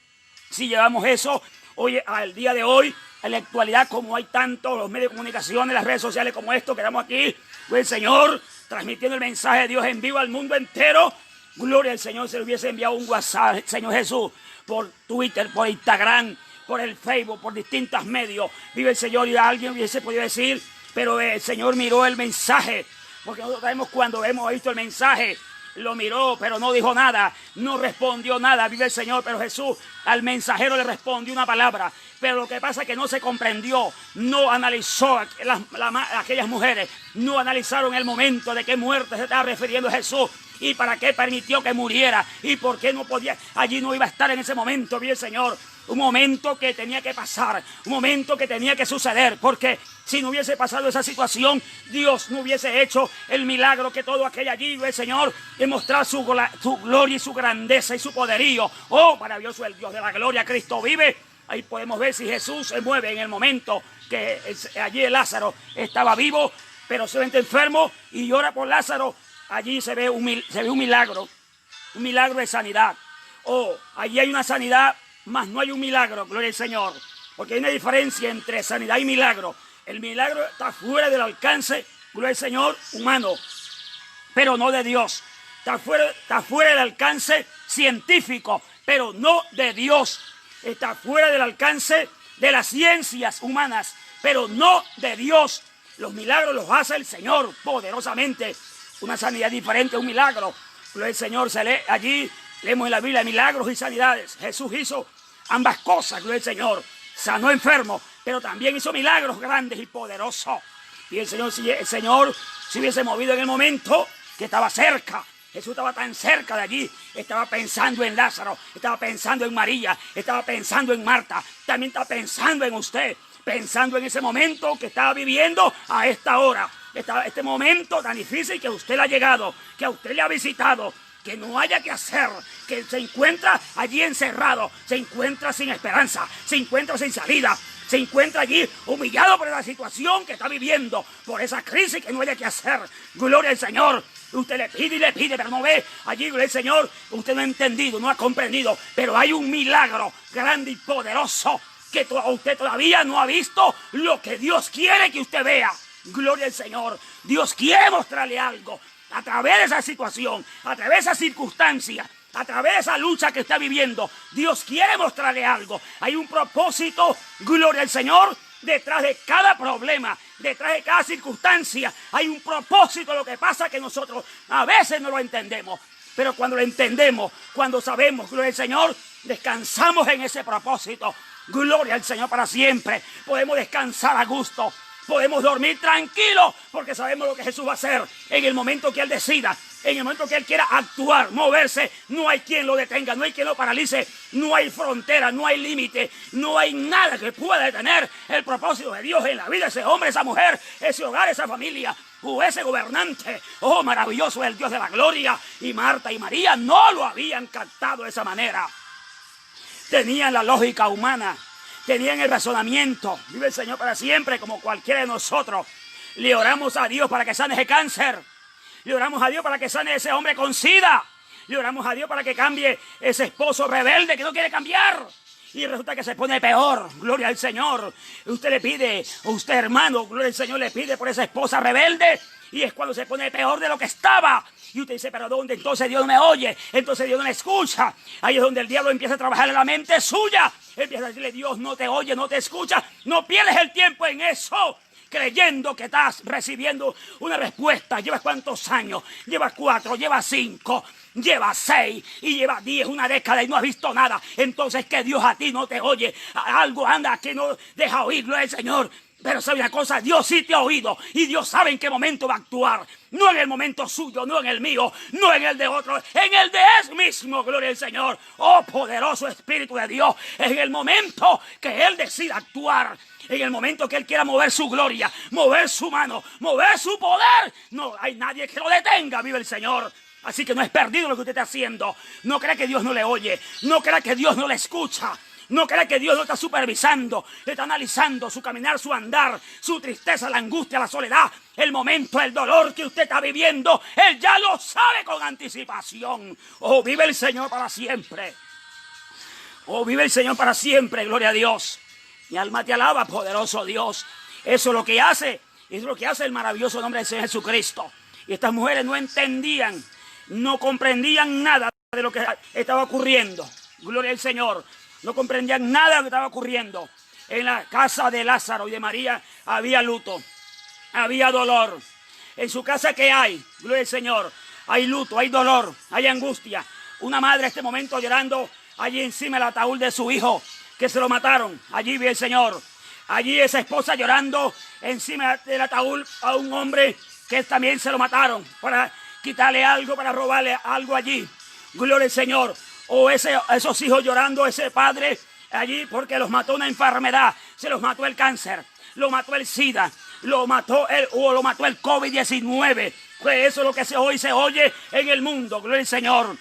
Si llevamos eso hoy, al día de hoy, en la actualidad, como hay tantos los medios de comunicación, las redes sociales como esto, que estamos aquí, gloria al Señor, transmitiendo el mensaje de Dios en vivo al mundo entero. Gloria al Señor, se le hubiese enviado un WhatsApp, Señor Jesús, por Twitter, por Instagram, por el Facebook, por distintos medios. Vive el Señor, y alguien hubiese podido decir, pero el Señor miró el mensaje, porque nosotros sabemos cuando hemos visto el mensaje, lo miró, pero no dijo nada, no respondió nada, vive el Señor. Pero Jesús al mensajero le respondió una palabra, pero lo que pasa es que no se comprendió, no analizó aquellas mujeres, no analizaron el momento de qué muerte se estaba refiriendo Jesús, y para qué permitió que muriera, y por qué no podía, allí no iba a estar en ese momento, vive el Señor. Un momento que tenía que pasar, un momento que tenía que suceder, porque si no hubiese pasado esa situación, Dios no hubiese hecho el milagro que todo aquello allí, el Señor, y mostrar su gloria y su grandeza y su poderío. Oh, maravilloso el Dios de la gloria, Cristo vive. Ahí podemos ver si Jesús se mueve en el momento que allí Lázaro estaba vivo, pero solamente enfermo, y llora por Lázaro. Allí se ve un milagro de sanidad. Oh, allí hay una sanidad, mas no hay un milagro, gloria al Señor. Porque hay una diferencia entre sanidad y milagro. El milagro está fuera del alcance, gloria al Señor, humano, pero no de Dios. Está fuera del alcance científico, pero no de Dios. Está fuera del alcance de las ciencias humanas, pero no de Dios. Los milagros los hace el Señor poderosamente. Una sanidad diferente, un milagro. Gloria al Señor, se lee allí. Leemos en la Biblia milagros y sanidades. Jesús hizo ambas cosas, gloria al Señor. Sanó enfermos, pero también hizo milagros grandes y poderosos. Y el Señor, si el Señor se hubiese movido en el momento que estaba cerca, Jesús estaba tan cerca de allí, estaba pensando en Lázaro, estaba pensando en María, estaba pensando en Marta, también está pensando en usted, pensando en ese momento que estaba viviendo a esta hora, este momento tan difícil que a usted le ha llegado, que a usted le ha visitado, que no haya que hacer, que se encuentra allí encerrado, se encuentra sin esperanza, se encuentra sin salida, se encuentra allí humillado por la situación que está viviendo, por esa crisis que no haya que hacer. Gloria al Señor. Usted le pide, pero no ve allí, gloria al Señor. Usted no ha entendido, no ha comprendido, pero hay un milagro grande y poderoso que usted todavía no ha visto, lo que Dios quiere que usted vea. Gloria al Señor. Dios quiere mostrarle algo. A través de esa situación, a través de esa circunstancia, a través de esa lucha que está viviendo, Dios quiere mostrarle algo. Hay un propósito, gloria al Señor, detrás de cada problema, detrás de cada circunstancia. Hay un propósito. Lo que pasa es que nosotros a veces no lo entendemos. Pero cuando lo entendemos, cuando sabemos, gloria al Señor, descansamos en ese propósito. Gloria al Señor para siempre. Podemos descansar a gusto. Podemos dormir tranquilos porque sabemos lo que Jesús va a hacer en el momento que Él decida, en el momento que Él quiera actuar, moverse. No hay quien lo detenga, no hay quien lo paralice, no hay frontera, no hay límite, no hay nada que pueda detener el propósito de Dios en la vida de ese hombre, esa mujer, ese hogar, esa familia o ese gobernante. Oh, maravilloso es el Dios de la gloria. Y Marta y María no lo habían captado de esa manera. Tenían la lógica humana. Tenían el razonamiento. Vive el Señor para siempre, como cualquiera de nosotros. Le oramos a Dios para que sane ese cáncer. Le oramos a Dios para que sane ese hombre con SIDA. Le oramos a Dios para que cambie ese esposo rebelde que no quiere cambiar. Y resulta que se pone peor. Gloria al Señor. Usted le pide, usted hermano, gloria al Señor, le pide por esa esposa rebelde. Y es cuando se pone peor de lo que estaba. Y usted dice, ¿pero dónde? Entonces Dios no me oye. Entonces Dios no me escucha. Ahí es donde el diablo empieza a trabajar en la mente suya. Empieza a decirle, Dios no te oye, no te escucha. No pierdes el tiempo en eso, creyendo que estás recibiendo una respuesta. ¿Llevas cuántos años? Llevas 4, llevas 5, llevas 6 y llevas 10, una década y no has visto nada. Entonces que Dios a ti no te oye. Algo anda que no deja oírlo el Señor. Pero sabe una cosa, Dios sí te ha oído y Dios sabe en qué momento va a actuar. No en el momento suyo, no en el mío, no en el de otro, en el de Él mismo, gloria al Señor. Oh, poderoso Espíritu de Dios, en el momento que Él decida actuar, en el momento que Él quiera mover su gloria, mover su mano, mover su poder, no hay nadie que lo detenga, vive el Señor. Así que no es perdido lo que usted está haciendo. No crea que Dios no le oye, no crea que Dios no le escucha. No crea que Dios lo está supervisando, le está analizando su caminar, su andar, su tristeza, la angustia, la soledad, el momento, el dolor que usted está viviendo. Él ya lo sabe con anticipación. Oh, vive el Señor para siempre. Oh, vive el Señor para siempre, gloria a Dios. Mi alma te alaba, poderoso Dios. Eso es lo que hace, es lo que hace el maravilloso nombre del Señor Jesucristo. Y estas mujeres no entendían, no comprendían nada de lo que estaba ocurriendo. Gloria al Señor. No comprendían nada de lo que estaba ocurriendo. En la casa de Lázaro y de María había luto, había dolor. En su casa, ¿qué hay? Gloria al Señor. Hay luto, hay dolor, hay angustia. Una madre en este momento llorando allí encima del ataúd de su hijo, que se lo mataron. Allí vi el Señor. Allí esa esposa llorando encima del ataúd a un hombre que también se lo mataron para quitarle algo, para robarle algo allí. Gloria al Señor. O esos hijos llorando, ese padre allí porque los mató una enfermedad, se los mató el cáncer, lo mató el SIDA, lo mató el COVID-19. Pues eso es lo que hoy se oye en el mundo, gloria al Señor.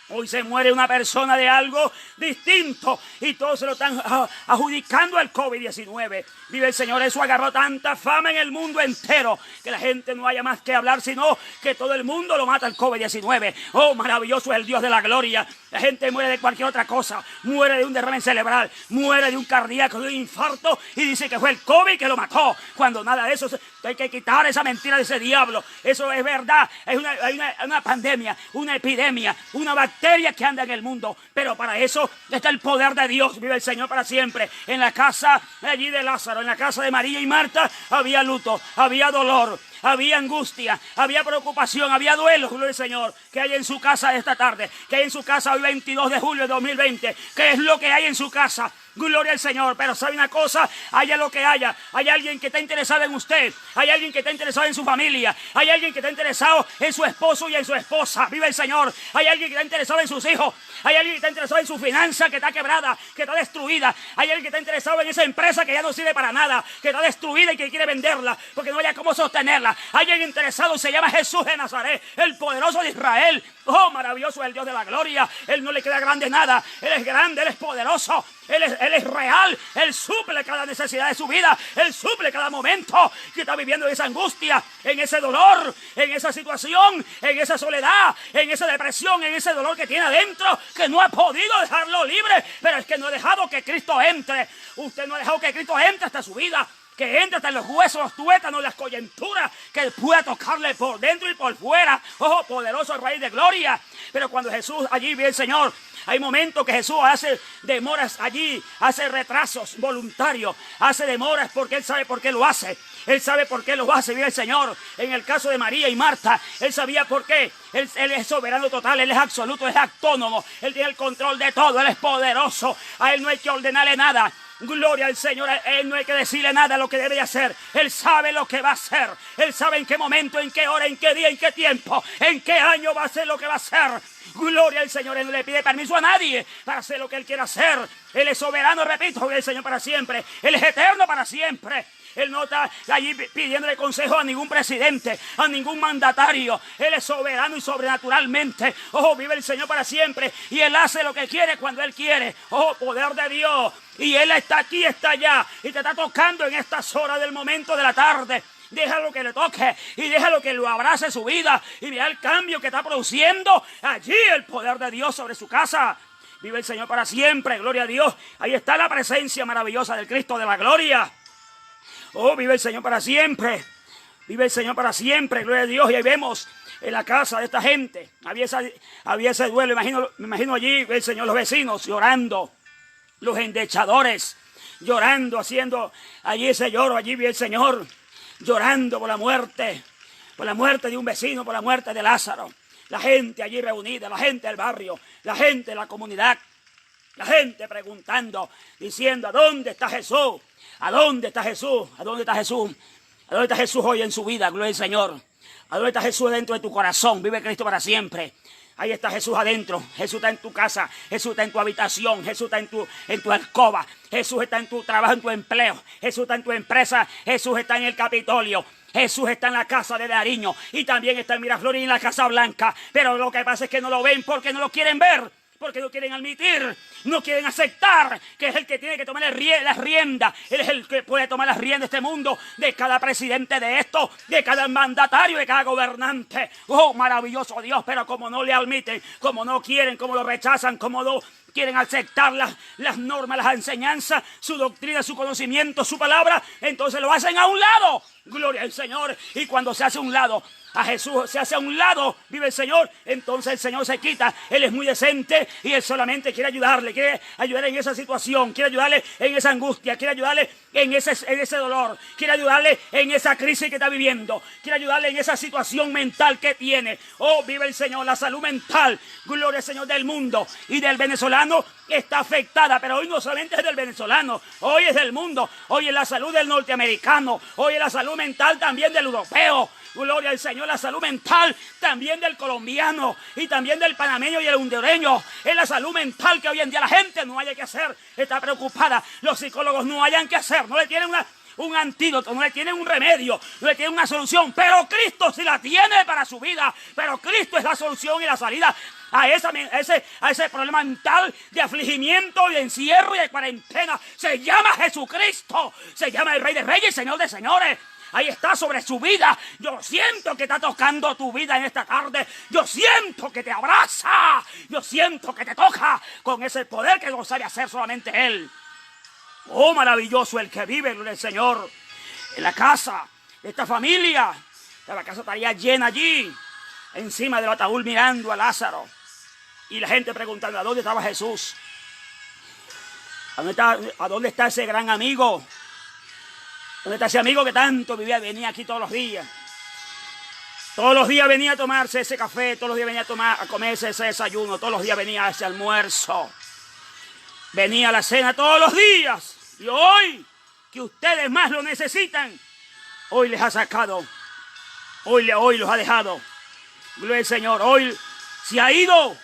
Hoy se muere una persona de algo distinto y todos se lo están adjudicando al COVID-19. Vive el Señor, eso agarró tanta fama en el mundo entero que la gente no haya más que hablar, sino que todo el mundo lo mata el COVID-19. Oh, maravilloso es el Dios de la gloria. La gente muere de cualquier otra cosa, muere de un derrame cerebral, muere de un cardíaco, de un infarto y dice que fue el COVID que lo mató. Cuando nada de eso, hay que quitar esa mentira de ese diablo. Eso es verdad, hay una pandemia, una epidemia, una bacteria que anda en el mundo, pero para eso está el poder de Dios. Vive el Señor para siempre. En la casa allí de Lázaro, en la casa de María y Marta, había luto, había dolor, había angustia, había preocupación, había duelo, gloria al Señor. ¿Qué hay en su casa esta tarde? ¿Qué hay en su casa hoy 22 de julio de 2020? ¿Qué es lo que hay en su casa? Gloria al Señor. Pero sabe una cosa, haya lo que haya, hay alguien que está interesado en usted, hay alguien que está interesado en su familia, hay alguien que está interesado en su esposo y en su esposa. Vive el Señor. Hay alguien que está interesado en sus hijos, hay alguien que está interesado en su finanza que está quebrada, que está destruida, hay alguien que está interesado en esa empresa que ya no sirve para nada, que está destruida y que quiere venderla porque no haya cómo sostenerla. Hay alguien interesado, se llama Jesús de Nazaret, el poderoso de Israel. Oh, maravilloso es el Dios de la gloria. Él no le queda grande nada, Él es grande, Él es poderoso, Él es real. Él suple cada necesidad de su vida, Él suple cada momento que está viviendo en esa angustia, en ese dolor, en esa situación, en esa soledad, en esa depresión, en ese dolor que tiene adentro, que no ha podido dejarlo libre. Pero es que no ha dejado que Cristo entre. Usted no ha dejado que Cristo entre hasta su vida, que entre hasta los huesos, los tuétanos, las coyunturas, que pueda tocarle por dentro y por fuera. Oh, poderoso Rey de gloria. Pero cuando Jesús allí ve el Señor, hay momentos que Jesús hace demoras allí, hace retrasos voluntarios, hace demoras porque Él sabe por qué lo hace. Él sabe por qué lo hace, vive el Señor. En el caso de María y Marta, Él sabía por qué. Él es soberano total, Él es absoluto, Él es autónomo. Él tiene el control de todo, Él es poderoso. A Él no hay que ordenarle nada. Gloria al Señor. A Él no hay que decirle nada de lo que debe hacer. Él sabe lo que va a hacer. Él sabe en qué momento, en qué hora, en qué día, en qué tiempo, en qué año va a hacer lo que va a hacer. Gloria al Señor. Él no le pide permiso a nadie para hacer lo que Él quiere hacer. Él es soberano, repito, gloria al Señor para siempre. Él es eterno para siempre. Él no está allí pidiéndole consejo a ningún presidente, a ningún mandatario. Él es soberano y sobrenaturalmente. Oh, vive el Señor para siempre. Y Él hace lo que quiere cuando Él quiere. Oh, poder de Dios. Y Él está aquí, está allá. Y te está tocando en estas horas del momento de la tarde. Déjalo que le toque y déjalo que lo abrace su vida. Y vea el cambio que está produciendo allí el poder de Dios sobre su casa. Vive el Señor para siempre. Gloria a Dios. Ahí está la presencia maravillosa del Cristo de la gloria. Oh, vive el Señor para siempre. Vive el Señor para siempre, gloria a Dios. Y ahí vemos en la casa de esta gente. Había ese duelo. Me imagino allí el Señor, los vecinos llorando. Los endechadores llorando, haciendo allí ese lloro. Allí vi el Señor llorando por la muerte de un vecino, por la muerte de Lázaro. La gente allí reunida, la gente del barrio, la gente de la comunidad. La gente preguntando, diciendo, ¿a dónde está Jesús? ¿A dónde está Jesús? ¿A dónde está Jesús? ¿A dónde está Jesús hoy en su vida? Gloria al Señor. ¿A dónde está Jesús dentro de tu corazón? Vive Cristo para siempre. Ahí está Jesús adentro. Jesús está en tu casa. Jesús está en tu habitación. Jesús está en tu alcoba. Jesús está en tu trabajo, en tu empleo. Jesús está en tu empresa. Jesús está en el Capitolio. Jesús está en la casa de Nariño. Y también está en Miraflores y en la Casa Blanca. Pero lo que pasa es que no lo ven porque no lo quieren ver. Porque no quieren admitir, no quieren aceptar que es el que tiene que tomar las riendas. Él es el que puede tomar las riendas de este mundo, de cada presidente de esto, de cada mandatario, de cada gobernante. Oh, maravilloso Dios, pero como no le admiten, como no quieren, como lo rechazan, como no quieren aceptar las normas, las enseñanzas, su doctrina, su conocimiento, su palabra, entonces lo hacen a un lado. Gloria al Señor. Y cuando se hace a un lado, a Jesús se hace a un lado, vive el Señor, entonces el Señor se quita. Él es muy decente y Él solamente quiere ayudarle, quiere ayudarle en esa situación, quiere ayudarle en esa angustia, quiere ayudarle en ese dolor, quiere ayudarle en esa crisis que está viviendo, quiere ayudarle en esa situación mental que tiene. Oh, vive el Señor, la salud mental, gloria al Señor, del mundo y del venezolano está afectada, pero hoy no solamente es del venezolano, hoy es del mundo, hoy es la salud del norteamericano, hoy es la salud mental también del europeo. Gloria al Señor, la salud mental también del colombiano y también del panameño y el hondureño. Es la salud mental que hoy en día la gente no haya que hacer, está preocupada. Los psicólogos no hayan que hacer, no le tienen un antídoto, no le tienen un remedio, no le tienen una solución, pero Cristo sí la tiene para su vida. Pero Cristo es la solución y la salida a ese problema mental de afligimiento y de encierro y de cuarentena. Se llama Jesucristo, se llama el Rey de Reyes y Señor de Señores. Ahí está sobre su vida. Yo siento que está tocando tu vida en esta tarde. Yo siento que te abraza. Yo siento que te toca con ese poder que lo sabe hacer solamente Él. Oh, maravilloso el que vive en el Señor. En la casa de esta familia. La casa estaría llena allí. Encima del ataúd mirando a Lázaro. Y la gente preguntando, ¿a dónde estaba Jesús? ¿A dónde está ese gran amigo? ¿Dónde está ese amigo que tanto vivía? Venía aquí todos los días. Todos los días venía a tomarse ese café, todos los días venía a comerse ese desayuno, todos los días venía a ese almuerzo. Venía a la cena todos los días. Y hoy, que ustedes más lo necesitan, hoy les ha sacado. Hoy los ha dejado. Gloria al Señor. Hoy se ha ido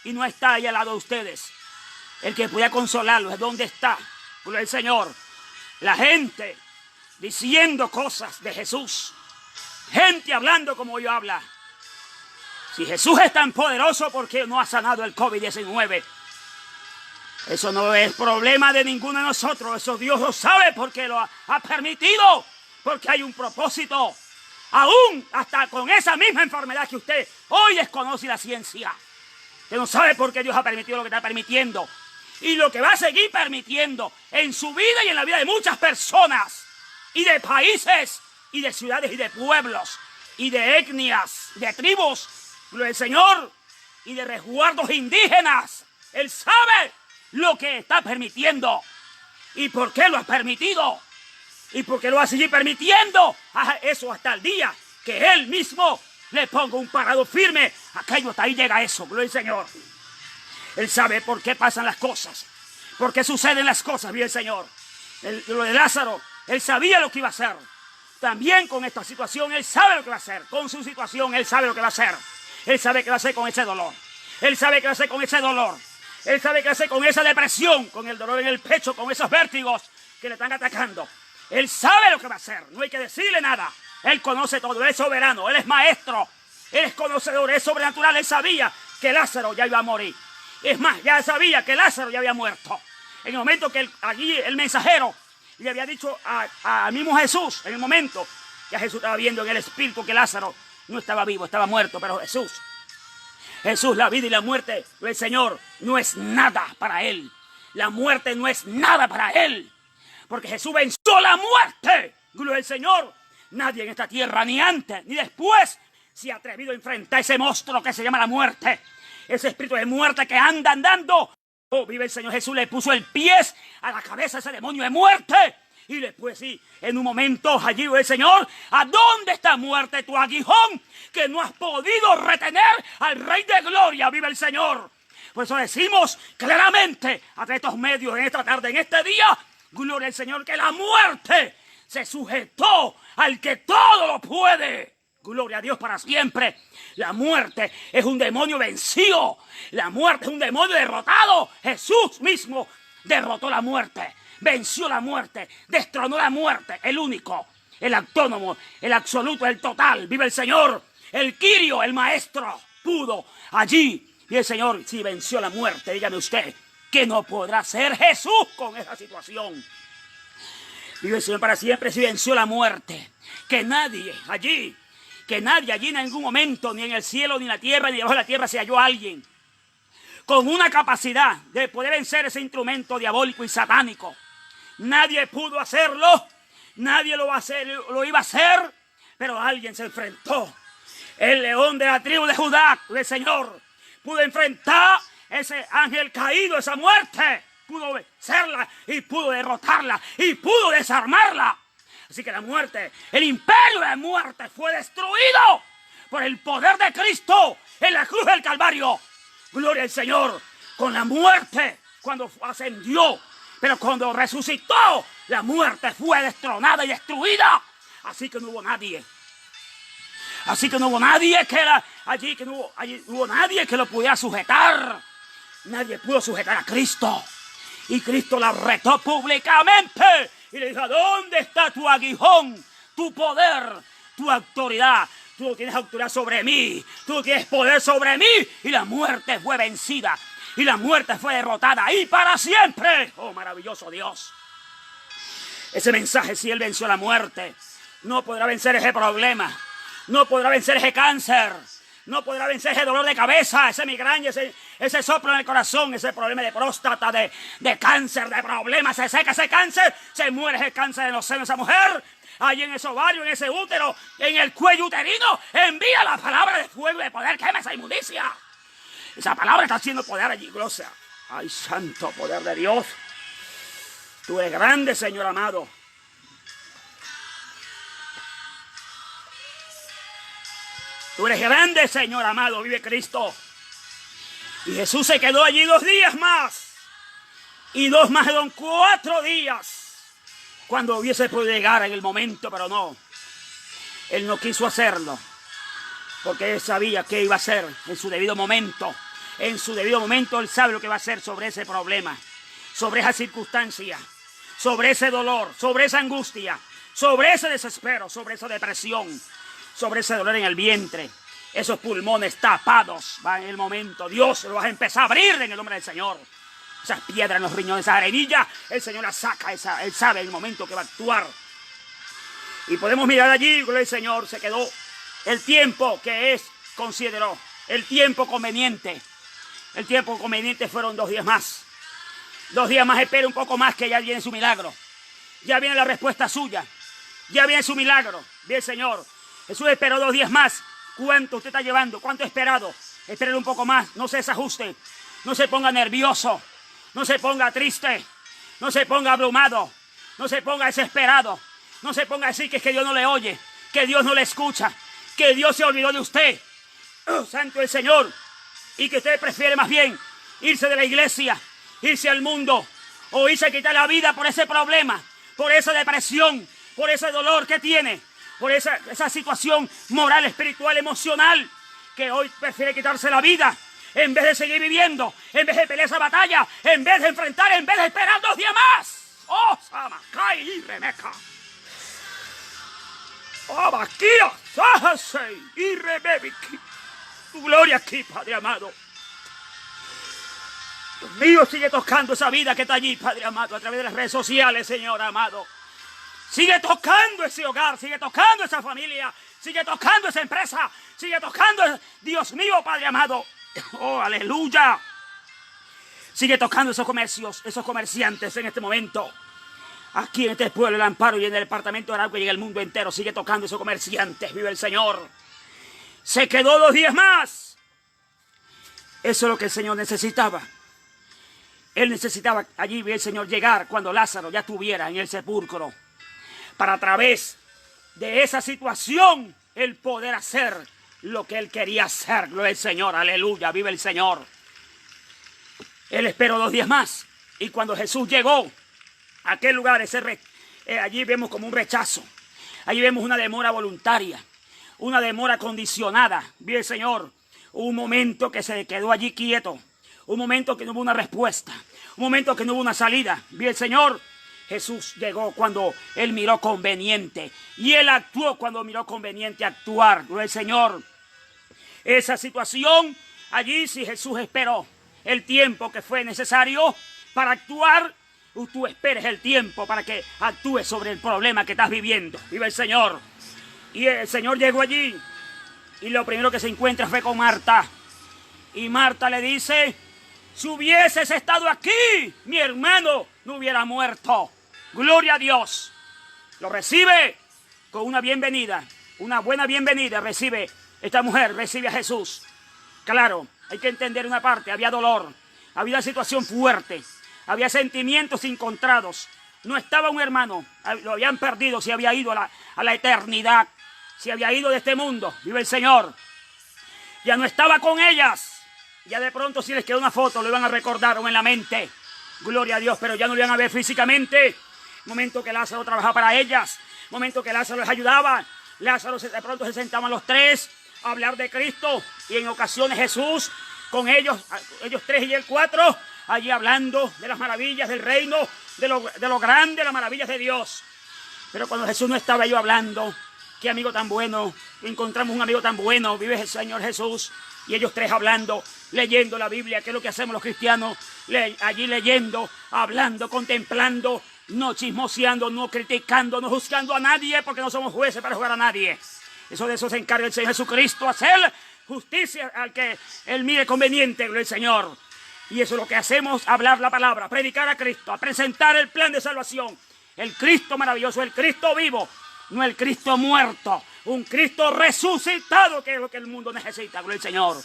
y no está ahí al lado de ustedes. El que podía consolarlos, ¿dónde está? Gloria al Señor. La gente diciendo cosas de Jesús. Gente hablando como yo habla. Si Jesús es tan poderoso, ¿por qué no ha sanado el COVID-19? Eso no es problema de ninguno de nosotros. Eso Dios lo sabe porque lo ha permitido. Porque hay un propósito. Aún hasta con esa misma enfermedad que usted hoy desconoce la ciencia. Usted no sabe por qué Dios ha permitido lo que está permitiendo. Y lo que va a seguir permitiendo en su vida y en la vida de muchas personas. Y de países, y de ciudades, y de pueblos, y de etnias, de tribus, del Señor, y de resguardos indígenas. Él sabe lo que está permitiendo, y por qué lo ha permitido, y por qué lo va a seguir permitiendo. Eso hasta el día que Él mismo le ponga un parado firme. Aquello hasta ahí llega eso, gloria al Señor. Él sabe por qué pasan las cosas, por qué suceden las cosas, bien el Señor. Lo de Lázaro, Él sabía lo que iba a hacer. También con esta situación, Él sabe lo que va a hacer. Con su situación, Él sabe lo que va a hacer. Él sabe qué va a hacer con ese dolor. Él sabe qué va a hacer con ese dolor. Él sabe qué va a hacer con esa depresión, con el dolor en el pecho, con esos vértigos que le están atacando. Él sabe lo que va a hacer. No hay que decirle nada. Él conoce todo. Él es soberano. Él es maestro. Él es conocedor. Él es sobrenatural. Él sabía que Lázaro ya iba a morir. Es más, ya sabía que Lázaro ya había muerto. En el momento que allí el mensajero le había dicho a mismo Jesús, en el momento ya Jesús estaba viendo en el espíritu que Lázaro no estaba vivo, estaba muerto, pero Jesús, la vida y la muerte del Señor no es nada para Él. La muerte no es nada para Él, porque Jesús venció la muerte. Gloria al Señor. Nadie en esta tierra, ni antes ni después, se ha atrevido a enfrentar ese monstruo que se llama la muerte. Ese espíritu de muerte que anda andando. Oh, vive el Señor. Jesús le puso el pie a la cabeza a ese demonio de muerte. Y después sí, en un momento allí el Señor, ¿a dónde está muerte tu aguijón? Que no has podido retener al Rey de Gloria. Vive el Señor. Por eso decimos claramente a través de estos medios en esta tarde, en este día, gloria al Señor, que la muerte se sujetó al que todo lo puede. Gloria a Dios para siempre. La muerte es un demonio vencido. La muerte es un demonio derrotado. Jesús mismo derrotó la muerte, venció la muerte, destronó la muerte. El único, el autónomo, el absoluto, el total. Vive el Señor. El Quirio, el Maestro, pudo allí. Y el Señor sí venció la muerte. Dígame usted, ¿qué no podrá hacer Jesús con esa situación? Vive el Señor para siempre, sí venció la muerte. Que nadie allí en ningún momento, ni en el cielo, ni en la tierra, ni debajo de la tierra, se halló alguien con una capacidad de poder vencer ese instrumento diabólico y satánico. Nadie pudo hacerlo, nadie lo iba a hacer, pero alguien se enfrentó. El león de la tribu de Judá, el Señor, pudo enfrentar ese ángel caído, esa muerte. Pudo vencerla y pudo derrotarla y pudo desarmarla. Así que la muerte, el imperio de la muerte fue destruido por el poder de Cristo en la cruz del Calvario. Gloria al Señor. Con la muerte, cuando ascendió, pero cuando resucitó, la muerte fue destronada y destruida. Así que no hubo nadie. Así que no hubo nadie que no hubo nadie que lo pudiera sujetar. Nadie pudo sujetar a Cristo. Y Cristo la retó públicamente y le dijo: ¿dónde está tu aguijón, tu poder, tu autoridad? Tú no tienes autoridad sobre mí, tú no tienes poder sobre mí. Y la muerte fue vencida y la muerte fue derrotada y para siempre. Oh, maravilloso Dios. Ese mensaje, si Él venció la muerte, no podrá vencer ese problema, no podrá vencer ese cáncer, no podrá vencer ese dolor de cabeza, ese migraña, ese soplo en el corazón, ese problema de próstata, de cáncer, de problemas. Se seca ese cáncer, se muere ese cáncer en los senos de esa mujer, allí en ese ovario, en ese útero, en el cuello uterino. Envía la palabra de fuego y de poder, quema esa inmundicia. Esa palabra está haciendo poder allí, gloria. Ay, santo poder de Dios. Tú eres grande, Señor amado. Tú eres grande, Señor amado, vive Cristo. Y Jesús se quedó allí 2 días más. Y 2 más son 4 días. Cuando hubiese podido llegar en el momento, pero no. Él no quiso hacerlo. Porque Él sabía qué iba a hacer en su debido momento. En su debido momento Él sabe lo que va a hacer sobre ese problema. Sobre esa circunstancia. Sobre ese dolor. Sobre esa angustia. Sobre ese desespero. Sobre esa depresión. Sobre ese dolor en el vientre, esos pulmones tapados, va en el momento, Dios lo va a empezar a abrir en el nombre del Señor. Esas piedras en los riñones, esa arenilla, el Señor las saca, Él sabe el momento que va a actuar. Y podemos mirar allí, el Señor se quedó el tiempo que consideró, el tiempo conveniente. El tiempo conveniente fueron 2 días más. 2 días más, espere un poco más, que ya viene su milagro. Ya viene la respuesta suya. Ya viene su milagro. Bien, Señor. Jesús esperó 2 días más. ¿Cuánto usted está llevando? ¿Cuánto ha esperado? Espere un poco más. No se desajuste. No se ponga nervioso. No se ponga triste. No se ponga abrumado. No se ponga desesperado. No se ponga a decir que es que Dios no le oye. Que Dios no le escucha. Que Dios se olvidó de usted. Oh, santo el Señor. Y que usted prefiere más bien irse de la iglesia, irse al mundo, o irse a quitar la vida por ese problema, por esa depresión, por ese dolor que tiene, por esa situación moral, espiritual, emocional, que hoy prefiere quitarse la vida en vez de seguir viviendo, en vez de pelear esa batalla, en vez de enfrentar, en vez de esperar 2 días más. ¡Oh, Samacay y Rebeca! ¡Oh, Baquía! ¡Sájase y Rebeca! Tu gloria aquí, Padre amado. Dios mío, sigue tocando esa vida que está allí, Padre amado, a través de las redes sociales, Señor amado. Sigue tocando ese hogar, sigue tocando esa familia, sigue tocando esa empresa, sigue tocando, Dios mío, Padre amado. Oh, aleluya. Sigue tocando esos comercios, esos comerciantes en este momento. Aquí en este pueblo, el Amparo, y en el departamento de Arauco y en el mundo entero, sigue tocando esos comerciantes. Vive el Señor. Se quedó 2 días más. Eso es lo que el Señor necesitaba. Él necesitaba allí, el Señor, llegar cuando Lázaro ya estuviera en el sepulcro, para a través de esa situación Él poder hacer lo que Él quería hacer. Gloria al Señor, aleluya, vive el Señor. Él esperó 2 días más. Y cuando Jesús llegó a aquel lugar, allí vemos como un rechazo. Allí vemos una demora voluntaria, una demora condicionada. Bien, el Señor, un momento que se quedó allí quieto, un momento que no hubo una respuesta, un momento que no hubo una salida. Bien, el Señor, Jesús llegó cuando Él miró conveniente. Y Él actuó cuando miró conveniente actuar. Bien, el Señor, esa situación, allí sí Jesús esperó el tiempo que fue necesario para actuar. Tú esperes el tiempo para que actúes sobre el problema que estás viviendo. Vive el Señor. Y el Señor llegó allí y lo primero que se encuentra fue con Marta. Y Marta le dice: si hubieses estado aquí, mi hermano no hubiera muerto. Gloria a Dios. Lo recibe con una bienvenida, una buena bienvenida. Recibe esta mujer, recibe a Jesús. Claro, hay que entender una parte: había dolor, había una situación fuerte, había sentimientos encontrados. No estaba un hermano, lo habían perdido, se había ido a la eternidad, se había ido de este mundo. Vive el Señor. Ya no estaba con ellas. Ya de pronto, si les quedó una foto, lo iban a recordar o en la mente. Gloria a Dios, pero ya no lo iban a ver físicamente. Momento que Lázaro trabajaba para ellas, momento que Lázaro les ayudaba. Lázaro de pronto se sentaban los tres a hablar de Cristo, y en ocasiones Jesús con ellos 3 y él 4, allí hablando de las maravillas del reino, de lo grande, las maravillas de Dios. Pero cuando Jesús no estaba, yo hablando, qué amigo tan bueno, encontramos un amigo tan bueno, vive el Señor Jesús, y ellos 3 hablando, leyendo la Biblia, que es lo que hacemos los cristianos, allí leyendo, hablando, contemplando, no chismoseando, no criticando, no juzgando a nadie, porque no somos jueces para juzgar a nadie. De eso se encarga el Señor Jesucristo, hacer justicia al que Él mire conveniente, el Señor. Y eso es lo que hacemos: hablar la palabra, predicar a Cristo, a presentar el plan de salvación. El Cristo maravilloso, el Cristo vivo, no el Cristo muerto. Un Cristo resucitado, que es lo que el mundo necesita, gloria al Señor.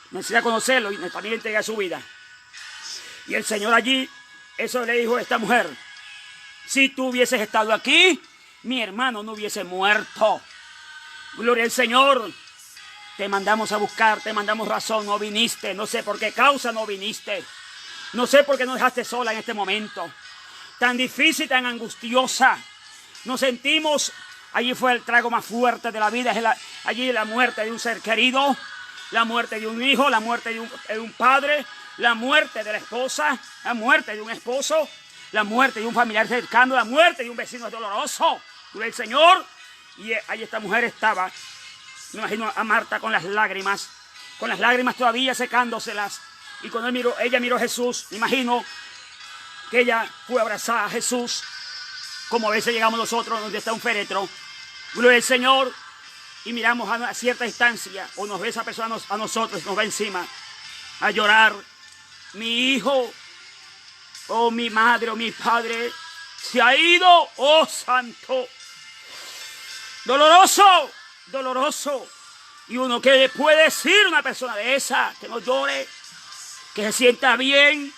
Necesita conocerlo y también entregar su vida. Y el Señor allí, eso le dijo a esta mujer: si tú hubieses estado aquí, mi hermano no hubiese muerto. Gloria al Señor. Te mandamos a buscar, te mandamos razón, no viniste. No sé por qué causa no viniste. No sé por qué nos dejaste sola en este momento. Tan difícil, tan angustiosa. Nos sentimos, allí fue el trago más fuerte de la vida. Allí la muerte de un ser querido, la muerte de un hijo, la muerte de un padre, la muerte de la esposa, la muerte de un esposo, la muerte de un familiar cercano, la muerte de un vecino es doloroso. Gloria al Señor. Y ahí esta mujer estaba, me imagino a Marta con las lágrimas todavía secándoselas. Y cuando ella miró a Jesús, me imagino que ella fue abrazada a Jesús, como a veces llegamos nosotros donde está un féretro. Gloria al Señor. Y miramos a cierta distancia, o nos ve esa persona a nosotros, nos va encima a llorar: mi hijo, o mi madre, o mi padre se ha ido, oh santo. Doloroso, doloroso. Y uno, que le puede decir una persona de esa, que no llore, que se sienta bien,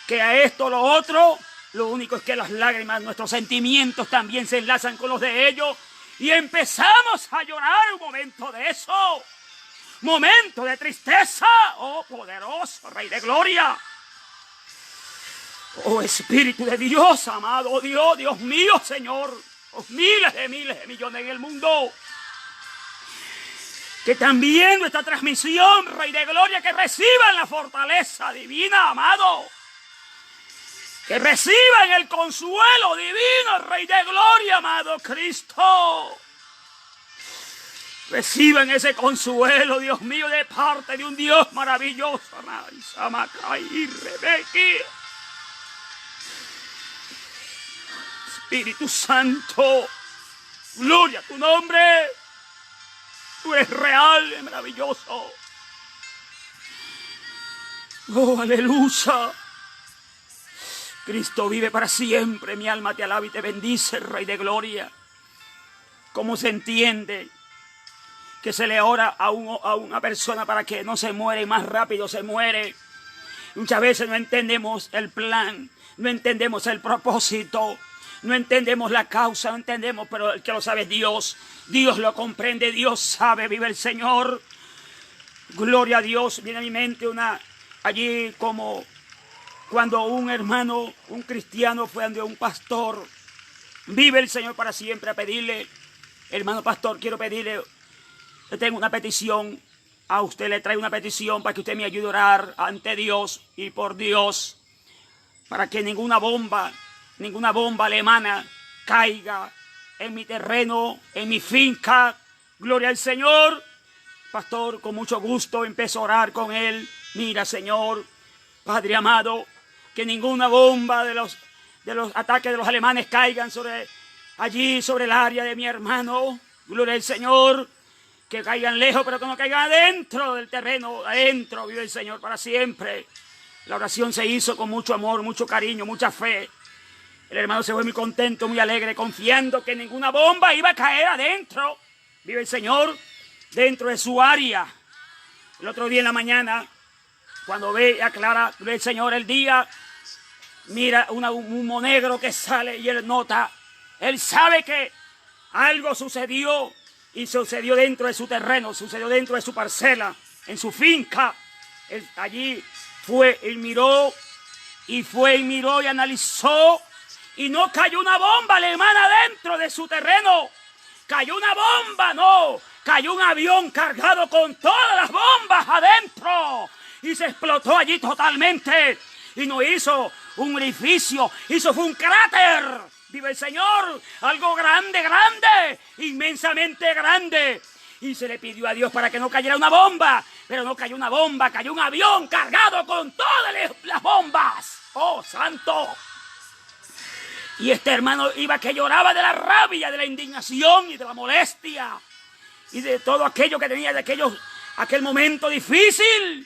que a esto o lo otro? Lo único es que las lágrimas, nuestros sentimientos también se enlazan con los de ellos, y empezamos a llorar un momento de eso, momento de tristeza. Oh poderoso Rey de Gloria, oh Espíritu de Dios, amado Dios, Dios mío, Señor, los miles de millones en el mundo que están viendo esta transmisión, Rey de Gloria, que reciban la fortaleza divina, amado, que reciban el consuelo divino, Rey de Gloria, amado Cristo. Reciban ese consuelo, Dios mío, de parte de un Dios maravilloso. Espíritu Santo, gloria a tu nombre. Tú eres real y maravilloso. Oh, aleluya. Cristo vive para siempre. Mi alma te alaba y te bendice, Rey de Gloria. ¿Cómo se entiende que se le ora a una persona para que no se muera y más rápido se muere? Muchas veces no entendemos el plan, no entendemos el propósito, no entendemos la causa, no entendemos, pero el que lo sabe es Dios. Dios lo comprende, Dios sabe, vive el Señor. Gloria a Dios. Viene a mi mente allí como cuando un hermano, un cristiano fue ante un pastor. Vive el Señor para siempre, a pedirle, hermano pastor, quiero pedirle, yo tengo una petición, a usted le traigo una petición para que usted me ayude a orar ante Dios y por Dios, para que ninguna bomba alemana caiga en mi terreno, en mi finca. Gloria al Señor. Pastor, con mucho gusto empezó a orar con él. Mira, Señor, Padre amado, que ninguna bomba de los ataques de los alemanes caigan sobre el área de mi hermano. Gloria al Señor. Que caigan lejos, pero que no caigan adentro del terreno. Adentro vive el Señor para siempre. La oración se hizo con mucho amor, mucho cariño, mucha fe. El hermano se fue muy contento, muy alegre, confiando que ninguna bomba iba a caer adentro. Vive el Señor dentro de su área. El otro día en la mañana, cuando ve y aclara el Señor el día, mira un humo negro que sale y él nota, él sabe que algo sucedió y sucedió dentro de su terreno, sucedió dentro de su parcela, en su finca. Él allí fue y miró y analizó y no cayó una bomba alemana dentro de su terreno. Cayó una bomba, no, cayó un avión cargado con todas las bombas adentro y se explotó allí totalmente y no hizo un orificio, fue un cráter. Vive el Señor, algo grande, inmensamente grande. Y se le pidió a Dios para que no cayera una bomba, pero no cayó una bomba, cayó un avión cargado con todas las bombas. ¡Oh, santo! Y este hermano iba que lloraba de la rabia, de la indignación y de la molestia y de todo aquello que tenía de aquel momento difícil.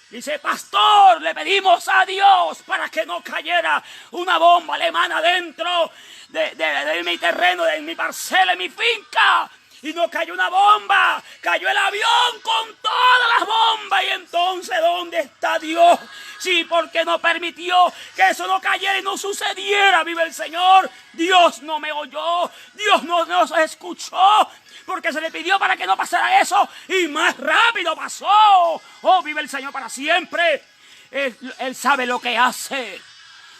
Dice, pastor, le pedimos a Dios para que no cayera una bomba alemana dentro de mi terreno, de mi parcela, de mi finca. Y no cayó una bomba, cayó el avión con todas las bombas. Y entonces, ¿dónde está Dios? Sí, porque no permitió que eso no cayera y no sucediera. Vive el Señor. Dios no me oyó, Dios no nos escuchó, porque se le pidió para que no pasara eso y más rápido pasó. Oh, vive el Señor para siempre. Él sabe lo que hace.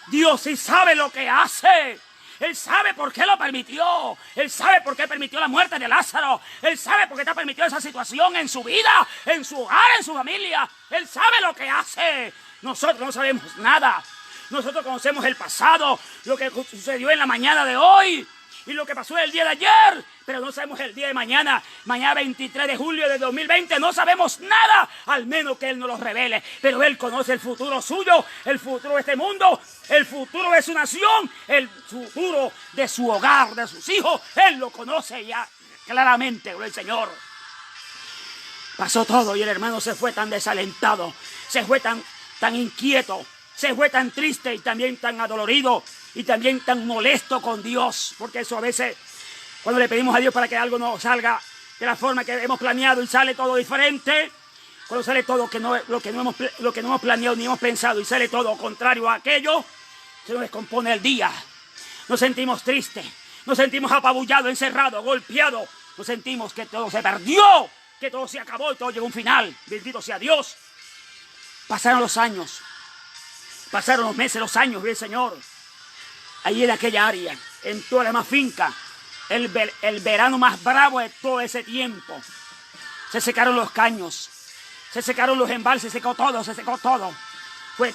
Dios sí sabe lo que hace. Él sabe por qué lo permitió. Él sabe por qué permitió la muerte de Lázaro. Él sabe por qué te permitió esa situación en su vida, en su hogar, en su familia. Él sabe lo que hace. Nosotros no sabemos nada. Nosotros conocemos el pasado, lo que sucedió en la mañana de hoy y lo que pasó el día de ayer, pero no sabemos el día de mañana. Mañana 23 de julio de 2020 no sabemos nada, al menos que Él nos lo revele. Pero Él conoce el futuro suyo, el futuro de este mundo, el futuro de su nación, el futuro de su hogar, de sus hijos. Él lo conoce ya claramente, gloria al Señor. Pasó todo y el hermano se fue tan desalentado, se fue tan inquieto, se fue tan triste y también tan adolorido y también tan molesto con Dios, porque eso a veces, cuando le pedimos a Dios para que algo no salga de la forma que hemos planeado y sale todo diferente, cuando sale todo lo que no hemos planeado ni hemos pensado y sale todo contrario a aquello, se nos descompone el día, nos sentimos tristes, nos sentimos apabullados, encerrados, golpeados, nos sentimos que todo se perdió, que todo se acabó y todo llegó a un final. Bendito sea Dios. Pasaron los años, pasaron los meses, los años, el Señor. Allí en aquella área, en toda la más finca, el verano más bravo de todo ese tiempo. Se secaron los caños, se secaron los embalses, se secó todo.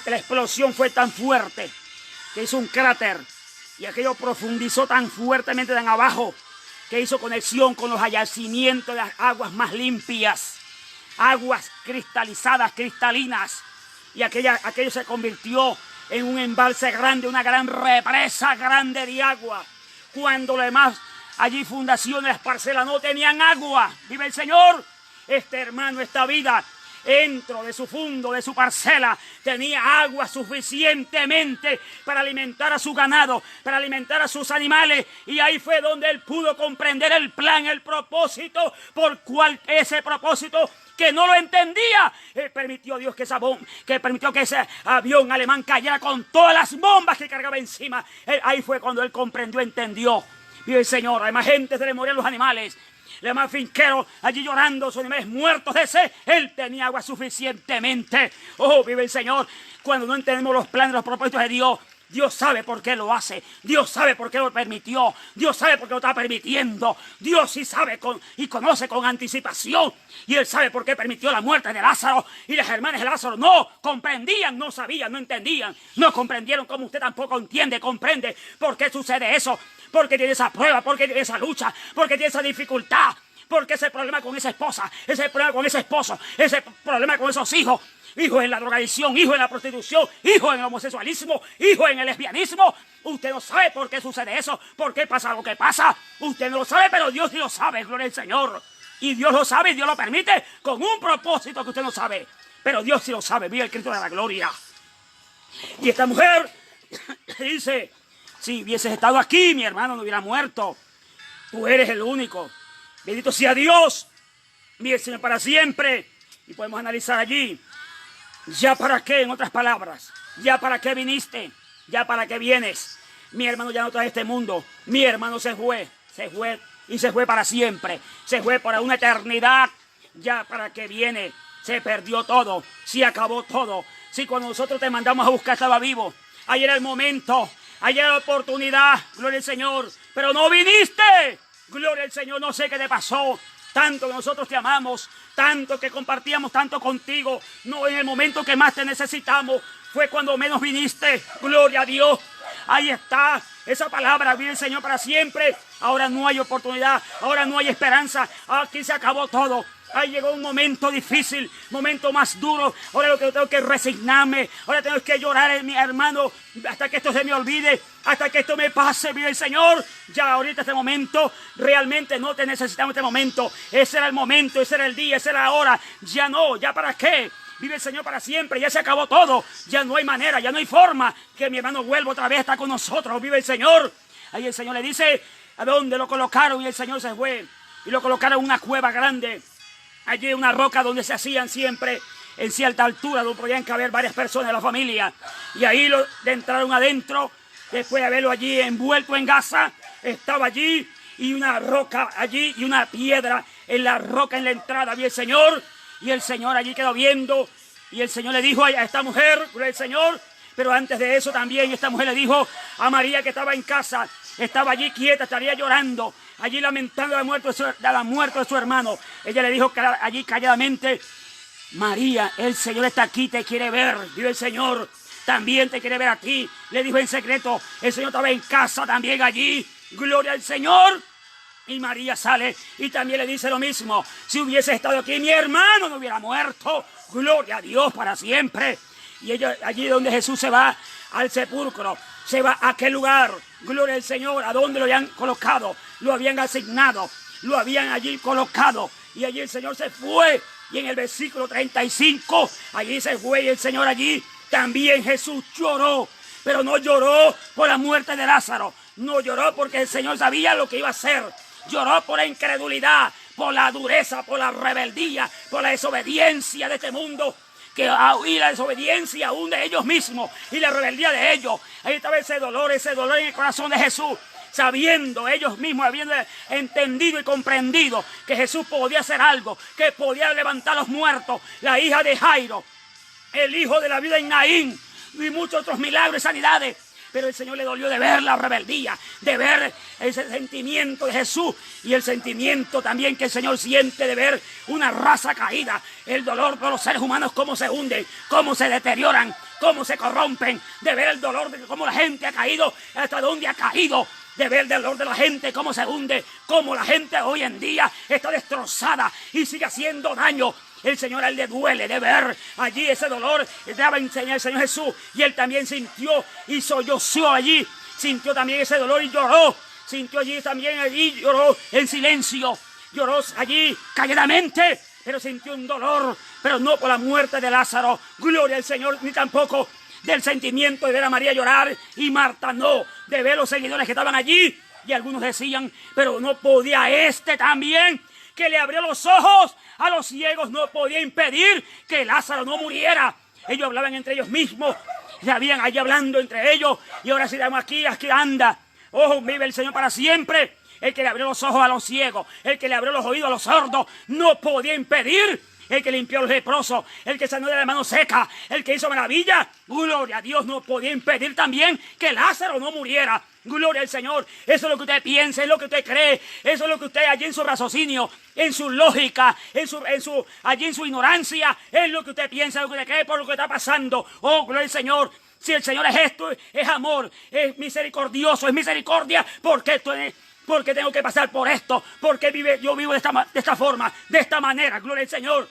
La explosión fue tan fuerte que hizo un cráter y aquello profundizó tan fuertemente tan abajo que hizo conexión con los yacimientos de las aguas más limpias, aguas cristalizadas, cristalinas, y aquello se convirtió en un embalse grande, una gran represa grande de agua. Cuando lo demás, allí fundaciones, las parcelas no tenían agua. Vive el Señor. Este hermano, esta vida, dentro de su fundo, de su parcela, tenía agua suficientemente para alimentar a su ganado, para alimentar a sus animales. Y ahí fue donde él pudo comprender el plan, el propósito, por cual ese propósito que no lo entendía, permitió Dios que ese avión alemán cayera con todas las bombas que cargaba encima. Ahí fue cuando él comprendió, entendió. Vive el Señor. Además, gente se le morían los animales. el hermano finquero allí llorando, sus animales muertos de sed, él tenía agua suficientemente. Oh, vive el Señor. Cuando no entendemos los planes, los propósitos de Dios, Dios sabe por qué lo hace. Dios sabe por qué lo permitió. Dios sabe por qué lo está permitiendo. Dios sí sabe y conoce con anticipación. Y Él sabe por qué permitió la muerte de Lázaro. Y las hermanas de Lázaro no comprendían, no sabían, no entendían. No comprendieron como usted tampoco entiende, comprende por qué sucede eso. Porque tiene esa prueba, porque tiene esa lucha, porque tiene esa dificultad. Porque ese problema con esa esposa, ese problema con ese esposo, ese problema con esos hijos. Hijos en la drogadicción, hijos en la prostitución, hijos en el homosexualismo, hijos en el lesbianismo. Usted no sabe por qué sucede eso, por qué pasa lo que pasa. Usted no lo sabe, pero Dios sí lo sabe, gloria al Señor. Y Dios lo sabe y Dios lo permite con un propósito que usted no sabe. Pero Dios sí lo sabe, vive el Cristo de la gloria. Y esta mujer dice, si hubieses estado aquí, mi hermano no hubiera muerto. Tú eres el único. Bendito sea Dios, vive el Señor para siempre. Y podemos analizar allí. ¿Ya para qué? En otras palabras, ¿ya para qué viniste? ¿Ya para qué vienes? Mi hermano ya no trae este mundo. Mi hermano se fue y se fue para siempre. Se fue para una eternidad. ¿Ya para qué viene? Se perdió todo, se acabó todo. Si cuando nosotros te mandamos a buscar estaba vivo, ahí era el momento, ahí era la oportunidad, gloria al Señor, pero no viniste. Gloria al Señor, no sé qué te pasó. Tanto que nosotros te amamos, tanto que compartíamos tanto contigo. No en el momento que más te necesitamos, fue cuando menos viniste. Gloria a Dios. Ahí está esa palabra, vive el Señor para siempre. Ahora no hay oportunidad, ahora no hay esperanza. Aquí se acabó todo. Ahí llegó un momento difícil, momento más duro. Ahora lo que tengo que resignarme. Ahora tengo que llorar, mi hermano, hasta que esto se me olvide, hasta que esto me pase, vive el Señor. Ya ahorita este momento, realmente no te necesitamos este momento. Ese era el momento, ese era el día, esa era la hora. Ya no, ya para qué. Vive el Señor para siempre, ya se acabó todo. Ya no hay manera, ya no hay forma que mi hermano vuelva otra vez a estar con nosotros. Vive el Señor. Ahí el Señor le dice a dónde lo colocaron y el Señor se fue. Y lo colocaron en una cueva grande. Allí una roca donde se hacían siempre en cierta altura, donde podían caber varias personas de la familia. Y ahí entraron adentro, después de haberlo allí envuelto en gasa, estaba allí y una roca allí y una piedra en la roca en la entrada. Vi el Señor y el Señor allí quedó viendo y el Señor le dijo a esta mujer, el Señor, pero antes de eso también esta mujer le dijo a María que estaba en casa, estaba allí quieta, estaría llorando, allí lamentando la muerte de su hermano. Ella le dijo allí calladamente, María, el Señor está aquí, te quiere ver, vive el Señor, también te quiere ver a ti. Le dijo en secreto, el Señor estaba en casa también allí, gloria al Señor. Y María sale y también le dice lo mismo, si hubiese estado aquí mi hermano no hubiera muerto, gloria a Dios para siempre. Y ella, allí donde Jesús se va al sepulcro, se va a aquel lugar, gloria al Señor, a donde lo habían colocado, lo habían asignado, lo habían allí colocado. Y allí el Señor se fue. Y en el versículo 35, allí se fue y el Señor allí, también Jesús lloró. Pero no lloró por la muerte de Lázaro, no lloró porque el Señor sabía lo que iba a hacer. Lloró por la incredulidad, por la dureza, por la rebeldía, por la desobediencia de este mundo. Y la desobediencia aún de ellos mismos y la rebeldía de ellos. Ahí estaba ese dolor en el corazón de Jesús. Sabiendo ellos mismos, habiendo entendido y comprendido que Jesús podía hacer algo, que podía levantar a los muertos. La hija de Jairo, el hijo de la viuda en Naín y muchos otros milagros y sanidades. Pero el Señor le dolió de ver la rebeldía, de ver ese sentimiento de Jesús y el sentimiento también que el Señor siente de ver una raza caída. El dolor por los seres humanos, cómo se hunden, cómo se deterioran, cómo se corrompen. De ver el dolor de cómo la gente ha caído, hasta dónde ha caído. De ver el dolor de la gente, cómo se hunde, cómo la gente hoy en día está destrozada y sigue haciendo daño. El Señor a él le duele de ver allí ese dolor. Le daba a enseñar el Señor Jesús. Y él también sintió y sollozó allí. Sintió también ese dolor y lloró. Sintió allí también, allí lloró en silencio. Lloró allí calladamente. Pero sintió un dolor. Pero no por la muerte de Lázaro. Gloria al Señor. Ni tampoco del sentimiento de ver a María llorar. Y Marta no. De ver los seguidores que estaban allí. Y algunos decían, pero no podía este también, que le abrió los ojos a los ciegos, no podía impedir que Lázaro no muriera. Ellos hablaban entre ellos mismos, se habían allí hablando entre ellos, y ahora si damos aquí anda, Oh, vive el Señor para siempre. El que le abrió los ojos a los ciegos, el que le abrió los oídos a los sordos, no podía impedir. El que limpió a los leprosos, el que sanó de la mano seca, el que hizo maravilla. Gloria a Dios, no podía impedir también que Lázaro no muriera. Gloria al Señor. Eso es lo que usted piensa, es lo que usted cree, eso es lo que usted allí en su raciocinio, en su lógica, allí en su ignorancia, es lo que usted piensa, lo que usted cree por lo que está pasando. Oh, gloria al Señor. Si el Señor es esto, es amor, es misericordioso, es misericordia, porque tengo que pasar por esto, porque yo vivo de esta forma, de esta manera, gloria al Señor.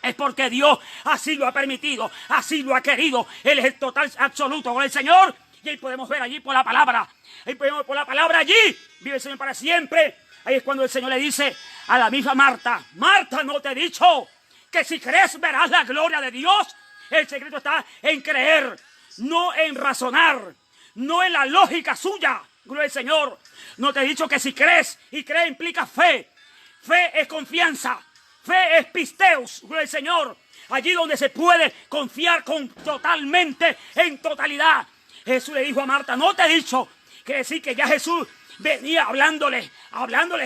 Es porque Dios así lo ha permitido, así lo ha querido. Él es el total absoluto, gloria al Señor. Y ahí podemos ver allí por la palabra. Ahí podemos ver por la palabra allí. Vive el Señor para siempre. Ahí es cuando el Señor le dice a la misma Marta: Marta, ¿no te he dicho que si crees verás la gloria de Dios? El secreto está en creer, no en razonar, no en la lógica suya. Gloria al Señor. No te he dicho que si crees, y creer implica fe. Fe es confianza. Fe es pisteus, gloria al Señor. Allí donde se puede confiar totalmente, en totalidad. Jesús le dijo a Marta: no te he dicho, que decir que ya Jesús venía hablándole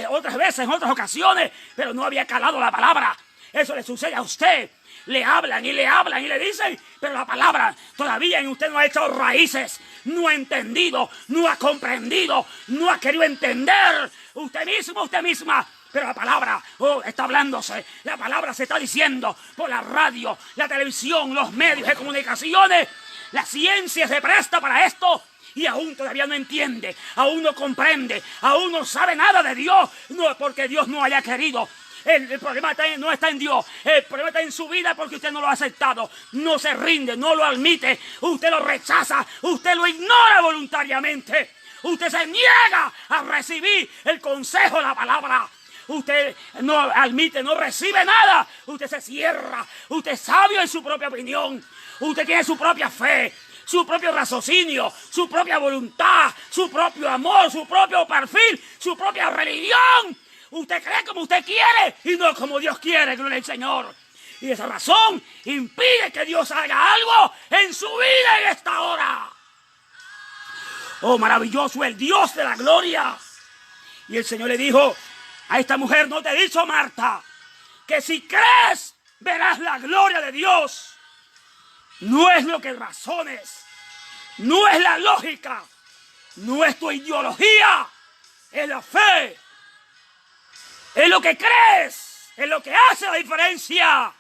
otras veces, en otras ocasiones, pero no había calado la palabra. Eso le sucede a usted. Le hablan y le dicen, pero la palabra todavía en usted no ha echado raíces, no ha entendido, no ha comprendido, no ha querido entender. Usted mismo, usted misma. Pero la palabra está hablándose, la palabra se está diciendo por la radio, la televisión, los medios de comunicaciones. La ciencia se presta para esto y aún todavía no entiende, aún no comprende, aún no sabe nada de Dios. No es porque Dios no haya querido. El problema no está en Dios, el problema está en su vida porque usted no lo ha aceptado, no se rinde, no lo admite, usted lo rechaza, usted lo ignora voluntariamente, usted se niega a recibir el consejo de la palabra. Usted no admite, no recibe nada. Usted se cierra. Usted es sabio en su propia opinión. Usted tiene su propia fe, su propio raciocinio, su propia voluntad, su propio amor, su propio perfil, su propia religión. Usted cree como usted quiere y no como Dios quiere, gloria al Señor. Y esa razón impide que Dios haga algo en su vida en esta hora. Oh, maravilloso el Dios de la gloria. Y el Señor le dijo a esta mujer: no te he dicho, Marta, que si crees verás la gloria de Dios. No es lo que razones, no es la lógica, no es tu ideología, es la fe, es lo que crees, es lo que hace la diferencia.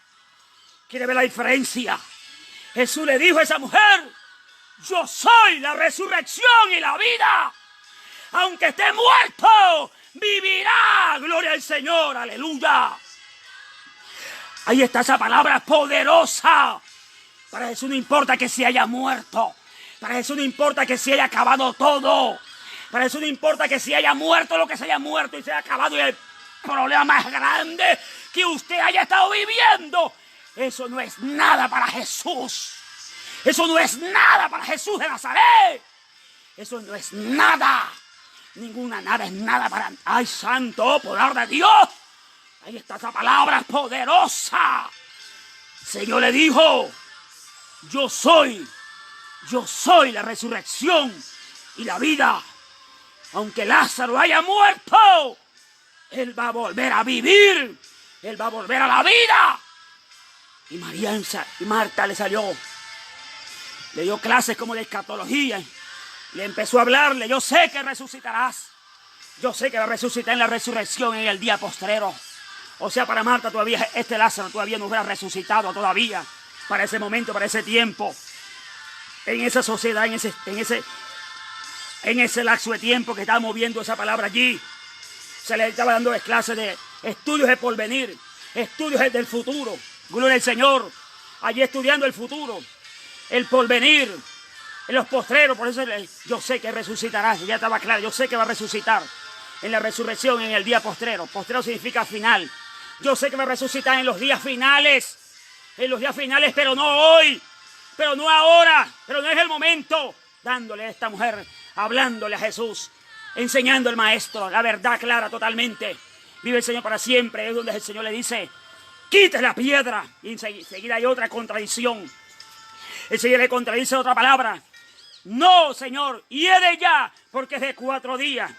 ¿Quiere ver la diferencia? Jesús le dijo a esa mujer: yo soy la resurrección y la vida. Aunque esté muerto, vivirá. Gloria al Señor, aleluya. Ahí está esa palabra poderosa. Para Jesús no importa que se haya muerto. Para Jesús no importa que se haya acabado todo. Para Jesús no importa que se haya muerto lo que se haya muerto y se haya acabado. Y el problema más grande que usted haya estado viviendo, eso no es nada para Jesús. Eso no es nada para Jesús de Nazaret. Eso no es nada. Ninguna nada es nada para... ¡Ay, santo poder de Dios! Ahí está esa palabra poderosa. El Señor le dijo: yo soy la resurrección y la vida. Aunque Lázaro haya muerto, él va a volver a vivir. Él va a volver a la vida. Y Marta le dio clases como de escatología. Le empezó a hablarle: yo sé que resucitarás. Yo sé que va a resucitar en la resurrección en el día postrero. O sea, para Marta todavía este Lázaro todavía no hubiera resucitado todavía. Para ese momento, para ese tiempo. En esa sociedad, en ese lapso de tiempo que estaba moviendo esa palabra allí. Se le estaba dando clases de estudios de porvenir. Estudios del futuro. Gloria al Señor. Allí estudiando el futuro. El porvenir. En los postreros, por eso yo sé que resucitarás, ya estaba claro, yo sé que va a resucitar en la resurrección en el día postrero. Postrero significa final. Yo sé que va a resucitar en los días finales, pero no hoy, pero no ahora, pero no es el momento. Dándole a esta mujer, hablándole a Jesús, enseñando al maestro la verdad clara totalmente. Vive el Señor para siempre, es donde el Señor le dice: quite la piedra. Y enseguida hay otra contradicción. El Señor le contradice otra palabra. no, Señor, hiede ya, porque es de 4 días.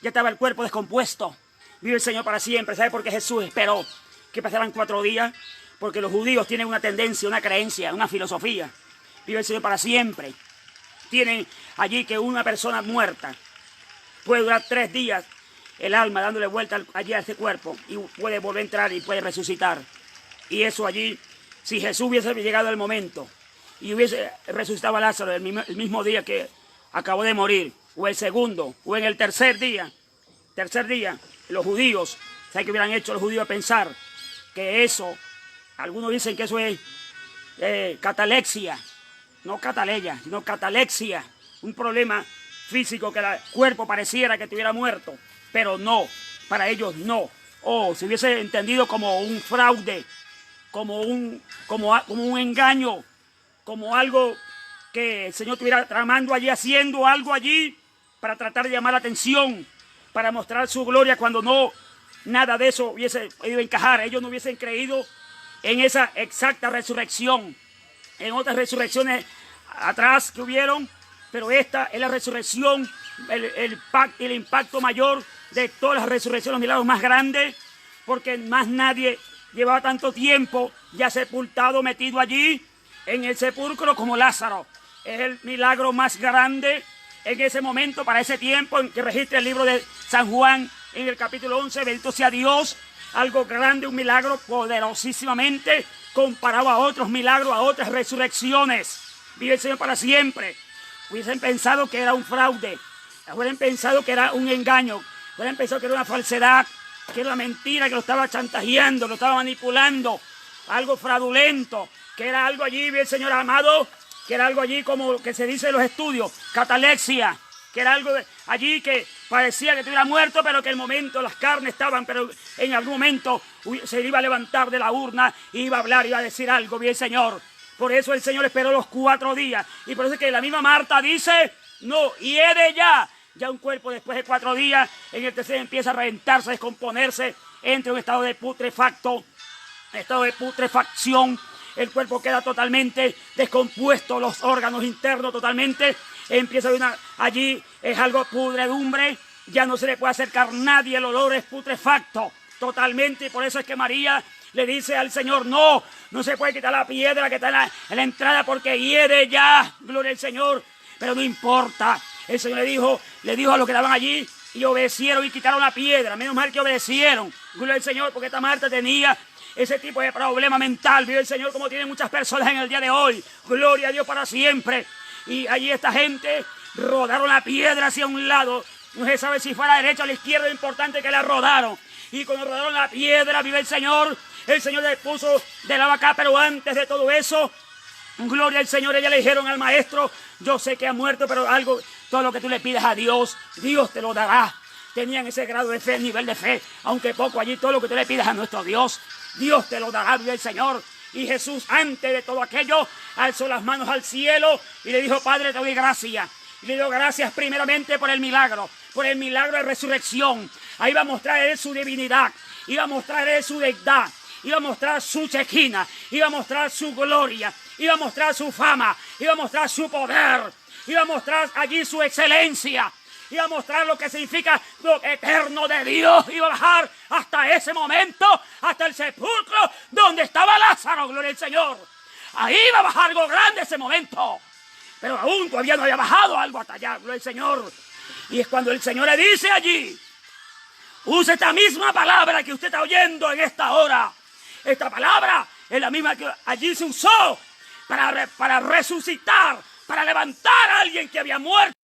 Ya estaba el cuerpo descompuesto. Vive el Señor para siempre. ¿Sabe por qué Jesús esperó que pasaran 4 días? Porque los judíos tienen una tendencia, una creencia, una filosofía. Vive el Señor para siempre. Tienen allí que una persona muerta puede durar 3 días el alma dándole vuelta allí a ese cuerpo y puede volver a entrar y puede resucitar. Y eso allí, si Jesús hubiese llegado al momento y hubiese resucitado a Lázaro el mismo día que acabó de morir, o el segundo, o en el tercer día, los judíos, ¿saben qué hubieran hecho los judíos? Pensar que eso, algunos dicen que eso es catalexia, no cataleya, sino catalexia, un problema físico que el cuerpo pareciera que estuviera muerto, pero no, para ellos no. O se hubiese entendido como un fraude, como un engaño, como algo que el Señor estuviera tramando allí, haciendo algo allí para tratar de llamar la atención, para mostrar su gloria, cuando no, nada de eso hubiese podido encajar. Ellos no hubiesen creído en esa exacta resurrección, en otras resurrecciones atrás que hubieron, pero esta es la resurrección, el impacto mayor de todas las resurrecciones, los milagros más grandes, porque más nadie llevaba tanto tiempo ya sepultado, metido allí en el sepulcro como Lázaro. Es el milagro más grande en ese momento, para ese tiempo, en que registra el libro de San Juan en el capítulo 11. Bendito sea Dios, algo grande, un milagro poderosísimamente comparado a otros milagros, a otras resurrecciones. Vive el Señor para siempre. Hubiesen pensado que era un fraude, hubiesen pensado que era un engaño, hubiesen pensado que era una falsedad, que era una mentira, que lo estaba chantajeando, lo estaba manipulando, algo fraudulento, que era algo allí, vive el Señor amado, que era algo allí como lo que se dice en los estudios, catalexia, que era algo allí que parecía que estuviera muerto, pero que en el momento las carnes estaban, pero en algún momento se iba a levantar de la urna, iba a hablar, iba a decir algo, bien Señor. Por eso el Señor esperó los 4 días. Y por eso es que la misma Marta dice, no, hiede ya. Ya un cuerpo después de 4 días, en el tercero empieza a reventarse, a descomponerse, entra en un estado de putrefacción. El cuerpo queda totalmente descompuesto, los órganos internos totalmente. Empieza allí, es algo pudredumbre, ya no se le puede acercar nadie, el olor es putrefacto totalmente. Y por eso es que María le dice al Señor, no se puede quitar la piedra que está en la entrada porque hiede ya, gloria al Señor. Pero no importa, el Señor le dijo a los que estaban allí y obedecieron y quitaron la piedra. Menos mal que obedecieron, gloria al Señor, porque esta Marta tenía ese tipo de problema mental. Vive el Señor como tiene muchas personas en el día de hoy, gloria a Dios para siempre. Y allí esta gente rodaron la piedra hacia un lado, no se sabe si fue a la derecha o a la izquierda, lo importante es que la rodaron. Y cuando rodaron la piedra, vive el Señor le puso de la vaca, pero antes de todo eso, gloria al Señor, ellas le dijeron al maestro, yo sé que ha muerto, pero todo lo que tú le pidas a Dios, Dios te lo dará. Tenían ese grado de fe, nivel de fe, aunque poco allí, todo lo que tú le pidas a nuestro Dios, Dios te lo dará, vive el Señor. Y Jesús, antes de todo aquello, alzó las manos al cielo y le dijo, Padre, te doy gracias. Y le doy gracias primeramente por el milagro de resurrección. Ahí va a mostrar él su divinidad, iba a mostrar él su deidad, iba a mostrar su chequina, iba a mostrar su gloria, iba a mostrar su fama, iba a mostrar su poder, iba a mostrar allí su excelencia, iba a mostrar lo que significa lo eterno de Dios. Iba a bajar hasta ese momento, hasta el sepulcro donde estaba Lázaro, gloria al Señor. Ahí iba a bajar algo grande ese momento, pero aún todavía no había bajado algo hasta allá, gloria al Señor. Y es cuando el Señor le dice allí, use esta misma palabra que usted está oyendo en esta hora. Esta palabra es la misma que allí se usó para resucitar, para levantar a alguien que había muerto.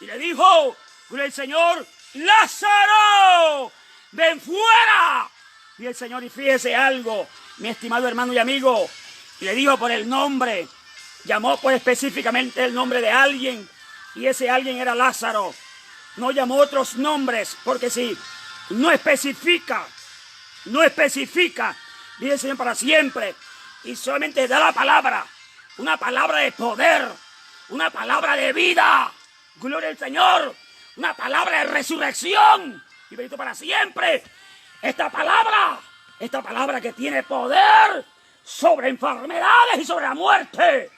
Y le dijo, gloria al Señor, Lázaro, ven fuera. Y el Señor, y fíjese algo, mi estimado hermano y amigo, y le dijo por el nombre, llamó por específicamente el nombre de alguien, y ese alguien era Lázaro. No llamó otros nombres, porque si no especifica, vive el Señor para siempre, y solamente da la palabra, una palabra de poder, una palabra de vida, gloria al Señor, una palabra de resurrección, y bendito para siempre. Esta palabra que tiene poder sobre enfermedades y sobre la muerte,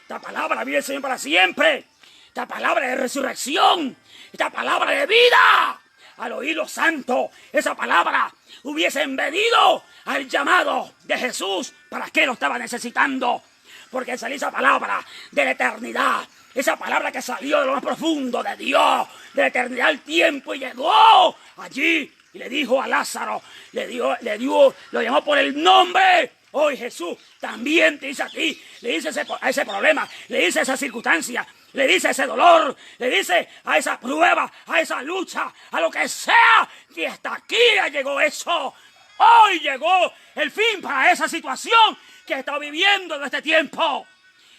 Esta palabra vive el Señor para siempre. Esta palabra de resurrección. Esta palabra de vida. Al oír los santos, esa palabra hubiesen venido al llamado de Jesús. ¿Para qué lo estaba necesitando? Porque salió esa palabra de la eternidad. Esa palabra que salió de lo más profundo de Dios, de la eternidad al tiempo, y llegó allí y le dijo a Lázaro, lo llamó por el nombre. Hoy Jesús también te dice a ti, le dice a ese problema, le dice a esa circunstancia, le dice a ese dolor, le dice a esa prueba, a esa lucha, a lo que sea, que hasta aquí ya llegó eso. Hoy llegó el fin para esa situación que ha estado viviendo en este tiempo.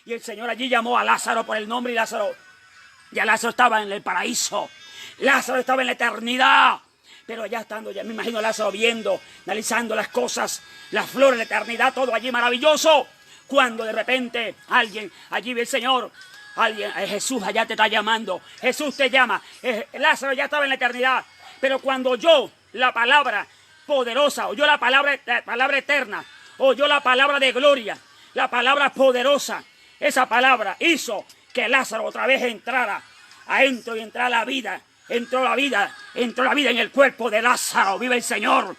Y el Señor allí llamó a Lázaro por el nombre, y Lázaro estaba en el paraíso. Lázaro estaba en la eternidad. Pero ya estando, ya me imagino a Lázaro viendo, analizando las cosas, las flores de la eternidad, todo allí maravilloso. Cuando de repente alguien, allí ve el Señor, Jesús allá te está llamando. Jesús te llama. Lázaro ya estaba en la eternidad. Pero cuando oyó la palabra poderosa, oyó la palabra eterna, oyó la palabra de gloria, la palabra poderosa, esa palabra hizo que Lázaro otra vez entrara adentro y entrara la vida. Entró la vida en el cuerpo de Lázaro. Vive el Señor.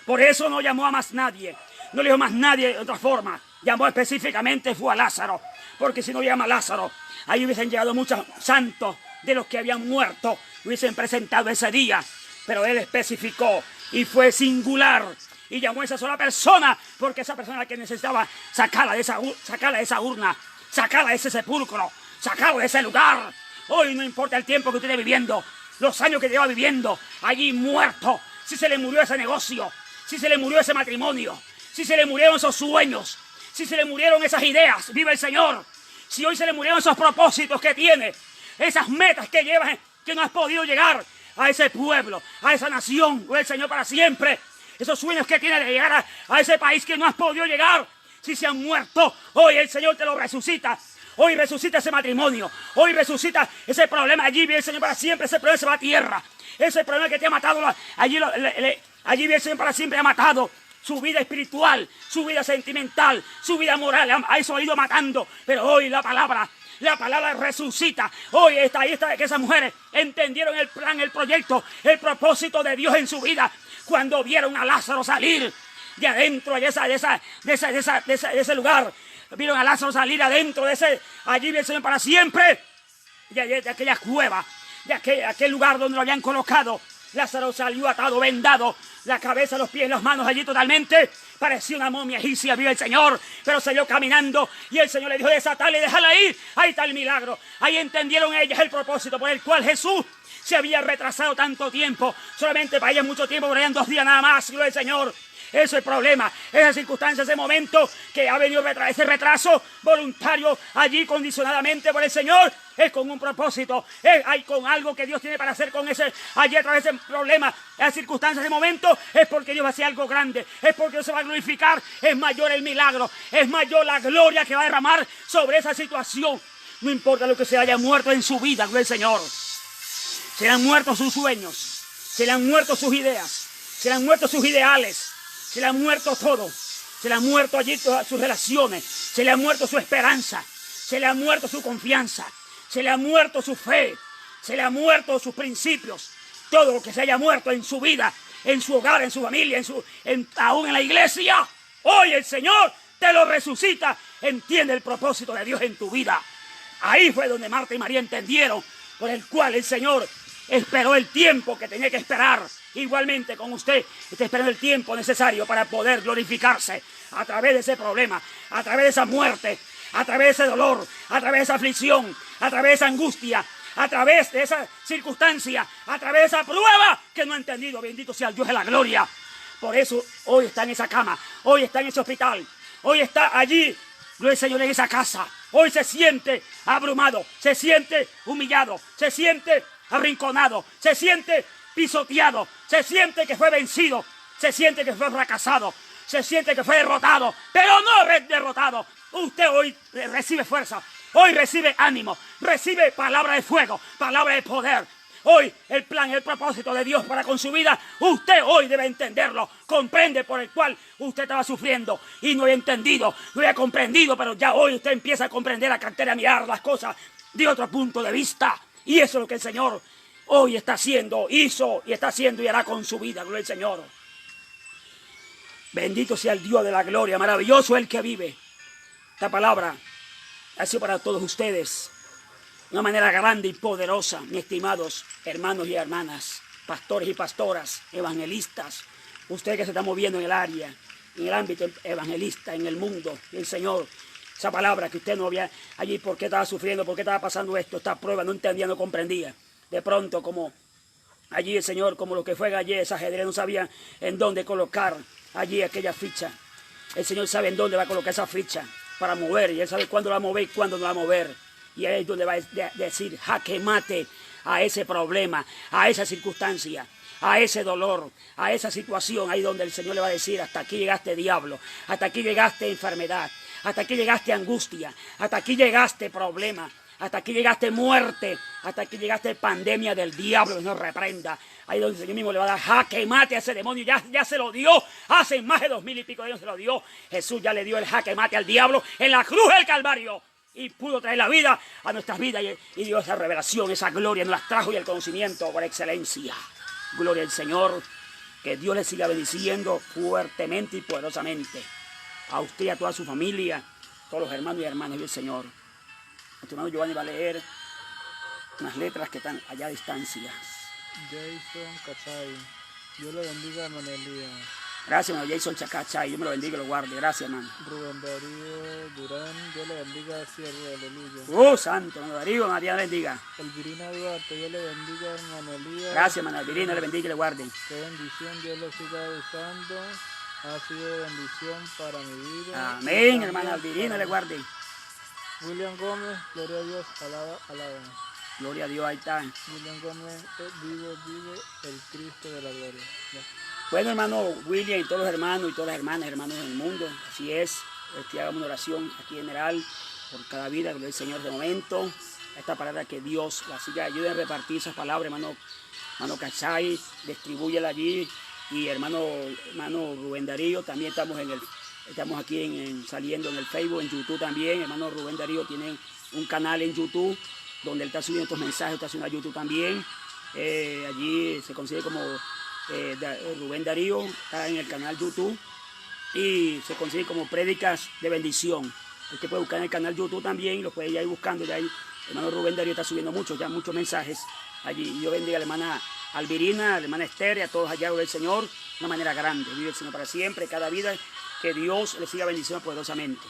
Por eso no llamó a más nadie. No le dijo más nadie de otra forma. Llamó específicamente, fue a Lázaro. Porque si no llama a Lázaro, ahí hubiesen llegado muchos santos de los que habían muerto. Hubiesen presentado ese día. Pero él especificó y fue singular. Y llamó a esa sola persona, porque esa persona que necesitaba sacarla de esa urna, sacarla de ese sepulcro, sacarla de ese lugar. Hoy no importa el tiempo que usted esté viviendo, los años que lleva viviendo, allí muerto, si se le murió ese negocio, si se le murió ese matrimonio, si se le murieron esos sueños, si se le murieron esas ideas, vive el Señor. Si hoy se le murieron esos propósitos que tiene, esas metas que lleva, que no has podido llegar a ese pueblo, a esa nación, vive el Señor para siempre. Esos sueños que tiene de llegar a ese país que no has podido llegar, si se han muerto, hoy el Señor te lo resucita. Hoy resucita ese matrimonio. Hoy resucita ese problema. Allí vive el Señor para siempre. Ese problema se va a tierra. Ese problema que te ha matado. Allí vive el Señor para siempre. Ha matado su vida espiritual, su vida sentimental, su vida moral. A eso ha ido matando. Pero hoy la palabra resucita. Hoy ahí está que esas mujeres entendieron el plan, el proyecto, el propósito de Dios en su vida. Cuando vieron a Lázaro salir de adentro de ese lugar. Vieron a Lázaro salir adentro de allí vive el Señor para siempre, de aquella cueva, de aquel lugar donde lo habían colocado. Lázaro salió atado, vendado, la cabeza, los pies, las manos allí totalmente. Parecía una momia egipcia, vive el Señor, pero salió caminando y el Señor le dijo: desatarle, déjala ir. Ahí está el milagro. Ahí entendieron ellas el propósito por el cual Jesús se había retrasado tanto tiempo. Solamente para ellas mucho tiempo, pero eran 2 días nada más, vive el Señor. Ese es el problema, esa circunstancia, ese momento que ha venido ese retraso voluntario allí condicionadamente por el Señor. Es con un propósito, hay con algo que Dios tiene para hacer con allí a través de ese problema, esa circunstancia, ese momento. Es porque Dios va a hacer algo grande, es porque Dios se va a glorificar. Es mayor el milagro, es mayor la gloria que va a derramar sobre esa situación. No importa lo que se haya muerto en su vida, gloria al Señor. Se le han muerto sus sueños, se le han muerto sus ideas, se le han muerto sus ideales. Se le ha muerto todo. Se le han muerto allí todas sus relaciones. Se le ha muerto su esperanza. Se le ha muerto su confianza. Se le ha muerto su fe. Se le ha muerto sus principios. Todo lo que se haya muerto en su vida, en su hogar, en su familia, aún en la iglesia. Hoy el Señor te lo resucita. Entiende el propósito de Dios en tu vida. Ahí fue donde Marta y María entendieron, por el cual el Señor esperó el tiempo que tenía que esperar. Igualmente con usted está esperando el tiempo necesario para poder glorificarse a través de ese problema, a través de esa muerte, a través de ese dolor, a través de esa aflicción, a través de esa angustia, a través de esa circunstancia, a través de esa prueba que no ha entendido. Bendito sea el Dios de la gloria. Por eso hoy está en esa cama, hoy está en ese hospital, hoy está allí, gloria al Señor, en esa casa. Hoy se siente abrumado, se siente humillado, se siente arrinconado, se siente pisoteado, se siente que fue vencido, se siente que fue fracasado, se siente que fue derrotado, pero no es derrotado. Usted hoy recibe fuerza, hoy recibe ánimo, recibe palabra de fuego, palabra de poder, hoy el plan, el propósito de Dios para con su vida, usted hoy debe entenderlo. Comprende por el cual usted estaba sufriendo y no había entendido, no había comprendido, pero ya hoy usted empieza a comprender, a captar, a mirar las cosas de otro punto de vista. Y eso es lo que el Señor hoy está haciendo, hizo y está haciendo y hará con su vida. Gloria al Señor. Bendito sea el Dios de la gloria, maravilloso el que vive. Esta palabra ha sido para todos ustedes de una manera grande y poderosa, mis estimados hermanos y hermanas, pastores y pastoras, evangelistas, ustedes que se están moviendo en el área, en el ámbito evangelista, en el mundo, el Señor. Esa palabra que usted no había allí, por qué estaba sufriendo, por qué estaba pasando esto, esta prueba, no entendía, no comprendía. De pronto, como allí el Señor, como lo que fue ayer, esa ajedrez, no sabía en dónde colocar allí aquella ficha. El Señor sabe en dónde va a colocar esa ficha para mover, y Él sabe cuándo la va a mover y cuándo no la va a mover. Y ahí es donde va a decir jaque mate a ese problema, a esa circunstancia, a ese dolor, a esa situación. Ahí donde el Señor le va a decir: hasta aquí llegaste, diablo, hasta aquí llegaste, enfermedad, hasta aquí llegaste, angustia, hasta aquí llegaste, problema, hasta aquí llegaste, muerte, hasta aquí llegaste, pandemia del diablo, que nos reprenda. Ahí donde el Señor mismo le va a dar jaque mate a ese demonio. Ya se lo dio, hace más de 2000 y pico de años se lo dio. Jesús ya le dio el jaque mate al diablo en la cruz del Calvario. Y pudo traer la vida a nuestras vidas y dio esa revelación, esa gloria, nos las trajo y el conocimiento por excelencia. Gloria al Señor, que Dios le siga bendiciendo fuertemente y poderosamente. A usted y a toda su familia, todos los hermanos y hermanas del Señor. Nuestro hermano Giovanni va a leer unas letras que están allá a distancia. Jason Cachay, Dios le bendiga, hermano Elías. Gracias, hermano Jason Chacachay, Dios me lo bendiga y lo guarde. Gracias, hermano. Rubén Darío Durán, Dios le bendiga, siervo, aleluya. Santo, hermano Darío, María le bendiga. Elvirina Duarte, Dios le bendiga, hermano Elías. Gracias, hermano Elvirina, le bendiga y le guarde. Qué bendición, Dios lo siga usando. Ha sido bendición para mi vida. Amén, hermana Elvirina, le guarde. William Gómez, gloria a Dios, alaba. Gloria a Dios, ahí está. William Gómez, vive el Cristo de la gloria. Ya. Bueno, hermano William y todos los hermanos y todas las hermanas, hermanos del mundo, así es. Hagamos una oración aquí general por cada vida, gloria al Señor de momento. Esta palabra que Dios la siga, ayuden a repartir esas palabras, hermano Cachay, distribúyela allí. Y hermano Rubén Darío, también estamos aquí saliendo en el Facebook, en YouTube también. Hermano Rubén Darío tiene un canal en YouTube donde él está subiendo estos mensajes, está haciendo a YouTube también. Allí se consigue como Rubén Darío, está en el canal YouTube y se consigue como prédicas de bendición. Usted puede buscar en el canal YouTube también y lo puede ir buscando. Ya ahí, hermano Rubén Darío está subiendo muchos mensajes allí. Y yo bendiga a la hermana Alvirina, a la hermana Esther y a todos allá del Señor de una manera grande. Vive el Señor para siempre, cada vida, que Dios le siga bendiciendo poderosamente.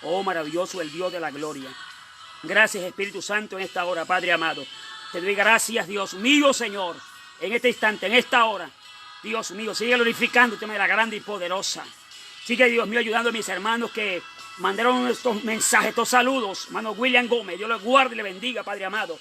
Oh, maravilloso el Dios de la gloria. Gracias, Espíritu Santo, en esta hora, Padre amado. Te doy gracias, Dios mío, Señor, en este instante, en esta hora. Dios mío, sigue glorificándote de manera grande y poderosa. Sigue, Dios mío, ayudando a mis hermanos que mandaron estos mensajes, estos saludos. Hermano William Gómez, Dios los guarde y le bendiga, Padre amado.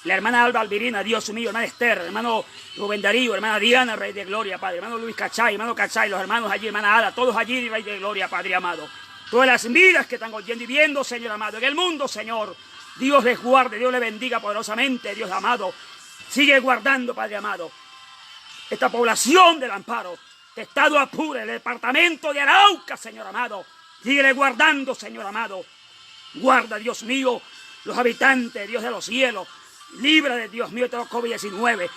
La hermana Alba Alvirina, Dios mío, hermana Esther, hermano Rubén Darío, hermana Diana, Rey de Gloria, Padre. Hermano Luis Cachay, hermano Cachay, los hermanos allí, hermana Ada, todos allí, Rey de Gloria, Padre amado. Todas las vidas que están oyendo y viendo, Señor amado, en el mundo, Señor. Dios les guarde, Dios les bendiga poderosamente, Dios amado. Sigue guardando, Padre amado, esta población del Amparo, de Estado Apure, el departamento de Arauca, Señor amado. Sigue guardando, Señor amado. Guarda, Dios mío, los habitantes, Dios de los cielos. Libra de Dios mío de todo COVID-19.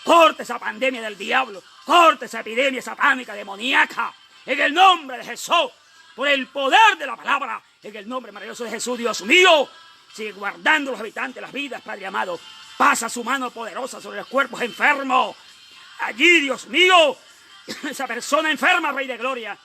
Corte esa pandemia del diablo. Corte esa epidemia satánica, demoníaca. En el nombre de Jesús. Por el poder de la palabra. En el nombre maravilloso de Jesús, Dios mío. Sigue guardando los habitantes, las vidas, Padre amado. Pasa su mano poderosa sobre los cuerpos enfermos. Allí, Dios mío. Esa persona enferma, Rey de Gloria.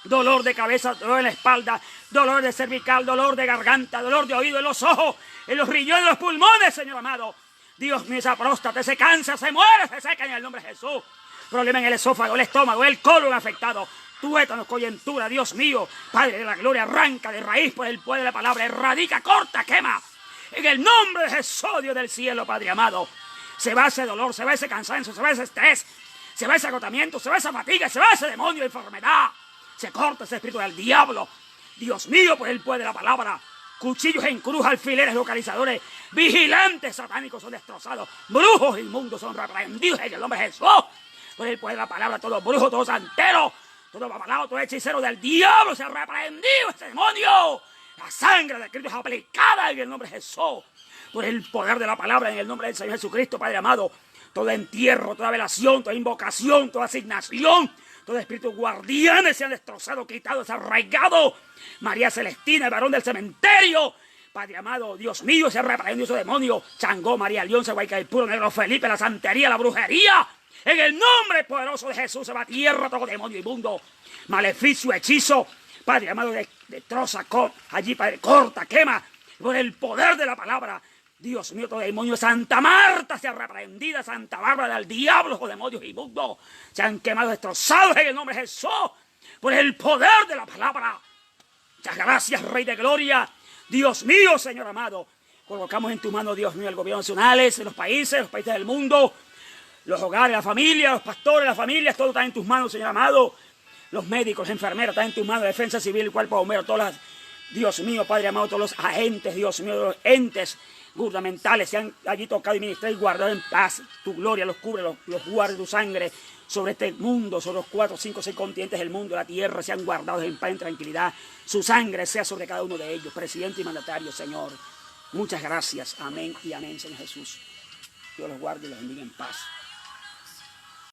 Dolor de cabeza, dolor en la espalda, dolor de cervical, dolor de garganta, dolor de oído en los ojos, en los riñones, en los pulmones, Señor amado. Dios mío, esa próstata, ese cáncer se muere, se seca en el nombre de Jesús. Problema en el esófago, el estómago, el colon afectado, tuétanos, coyuntura, Dios mío. Padre de la gloria, arranca de raíz por el poder de la palabra, erradica, corta, quema. En el nombre de Jesús, Dios del cielo, Padre amado. Se va ese dolor, se va ese cansancio, se va ese estrés, se va ese agotamiento, se va esa fatiga, se va ese demonio de enfermedad. Se corta ese espíritu del diablo. Dios mío, por el poder de la palabra. cuchillos en cruz, alfileres, localizadores, vigilantes satánicos son destrozados, brujos inmundos son reprendidos en el nombre de Jesús. Por el poder de la palabra, todo brujo, todo santero, todo babalao, todo hechicero del diablo se ha reprendido este demonio. La sangre de Cristo es aplicada en el nombre de Jesús. Por el poder de la palabra, en el nombre del Señor Jesucristo, Padre amado, todo entierro, toda velación, toda invocación, toda asignación, todo espíritu guardianes se han destrozado, quitado, desarraigado. María Celestina, el varón del cementerio, Padre amado, Dios mío, se ha reprendido ese demonio. Changó, María León, Guaycaipuro, Negro Felipe, la santería, la brujería. En el nombre poderoso de Jesús se va a tierra todo demonio inmundo, maleficio, hechizo. Padre amado, destroza, allí, Padre, corta, quema, por el poder de la palabra. Dios mío, todo demonio, Santa Marta sea reprendida, Santa Bárbara del diablo, los demonios inmundos se han quemado, destrozados en el nombre de Jesús, por el poder de la palabra. Muchas gracias, Rey de Gloria. Dios mío, Señor amado, colocamos en tu mano, Dios mío, el gobierno nacionales, los países del mundo, los hogares, la familia, los pastores, las familias, todo está en tus manos, Señor amado. Los médicos, las enfermeras, están en tus manos, la defensa civil, el cuerpo bombero, todas las, Dios mío, Padre amado, todos los agentes, Dios mío, los entes gubernamentales se han allí tocado y ministrado y guardado en paz. Tu gloria los cubre, los guarda, tu sangre sobre este mundo, sobre los 4, 5, 6 continentes del mundo, la tierra, se han guardado en paz, en tranquilidad. Su sangre sea sobre cada uno de ellos, presidente y mandatario, Señor. Muchas gracias. Amén y amén, Señor Jesús. Dios los guarde y los bendiga en paz.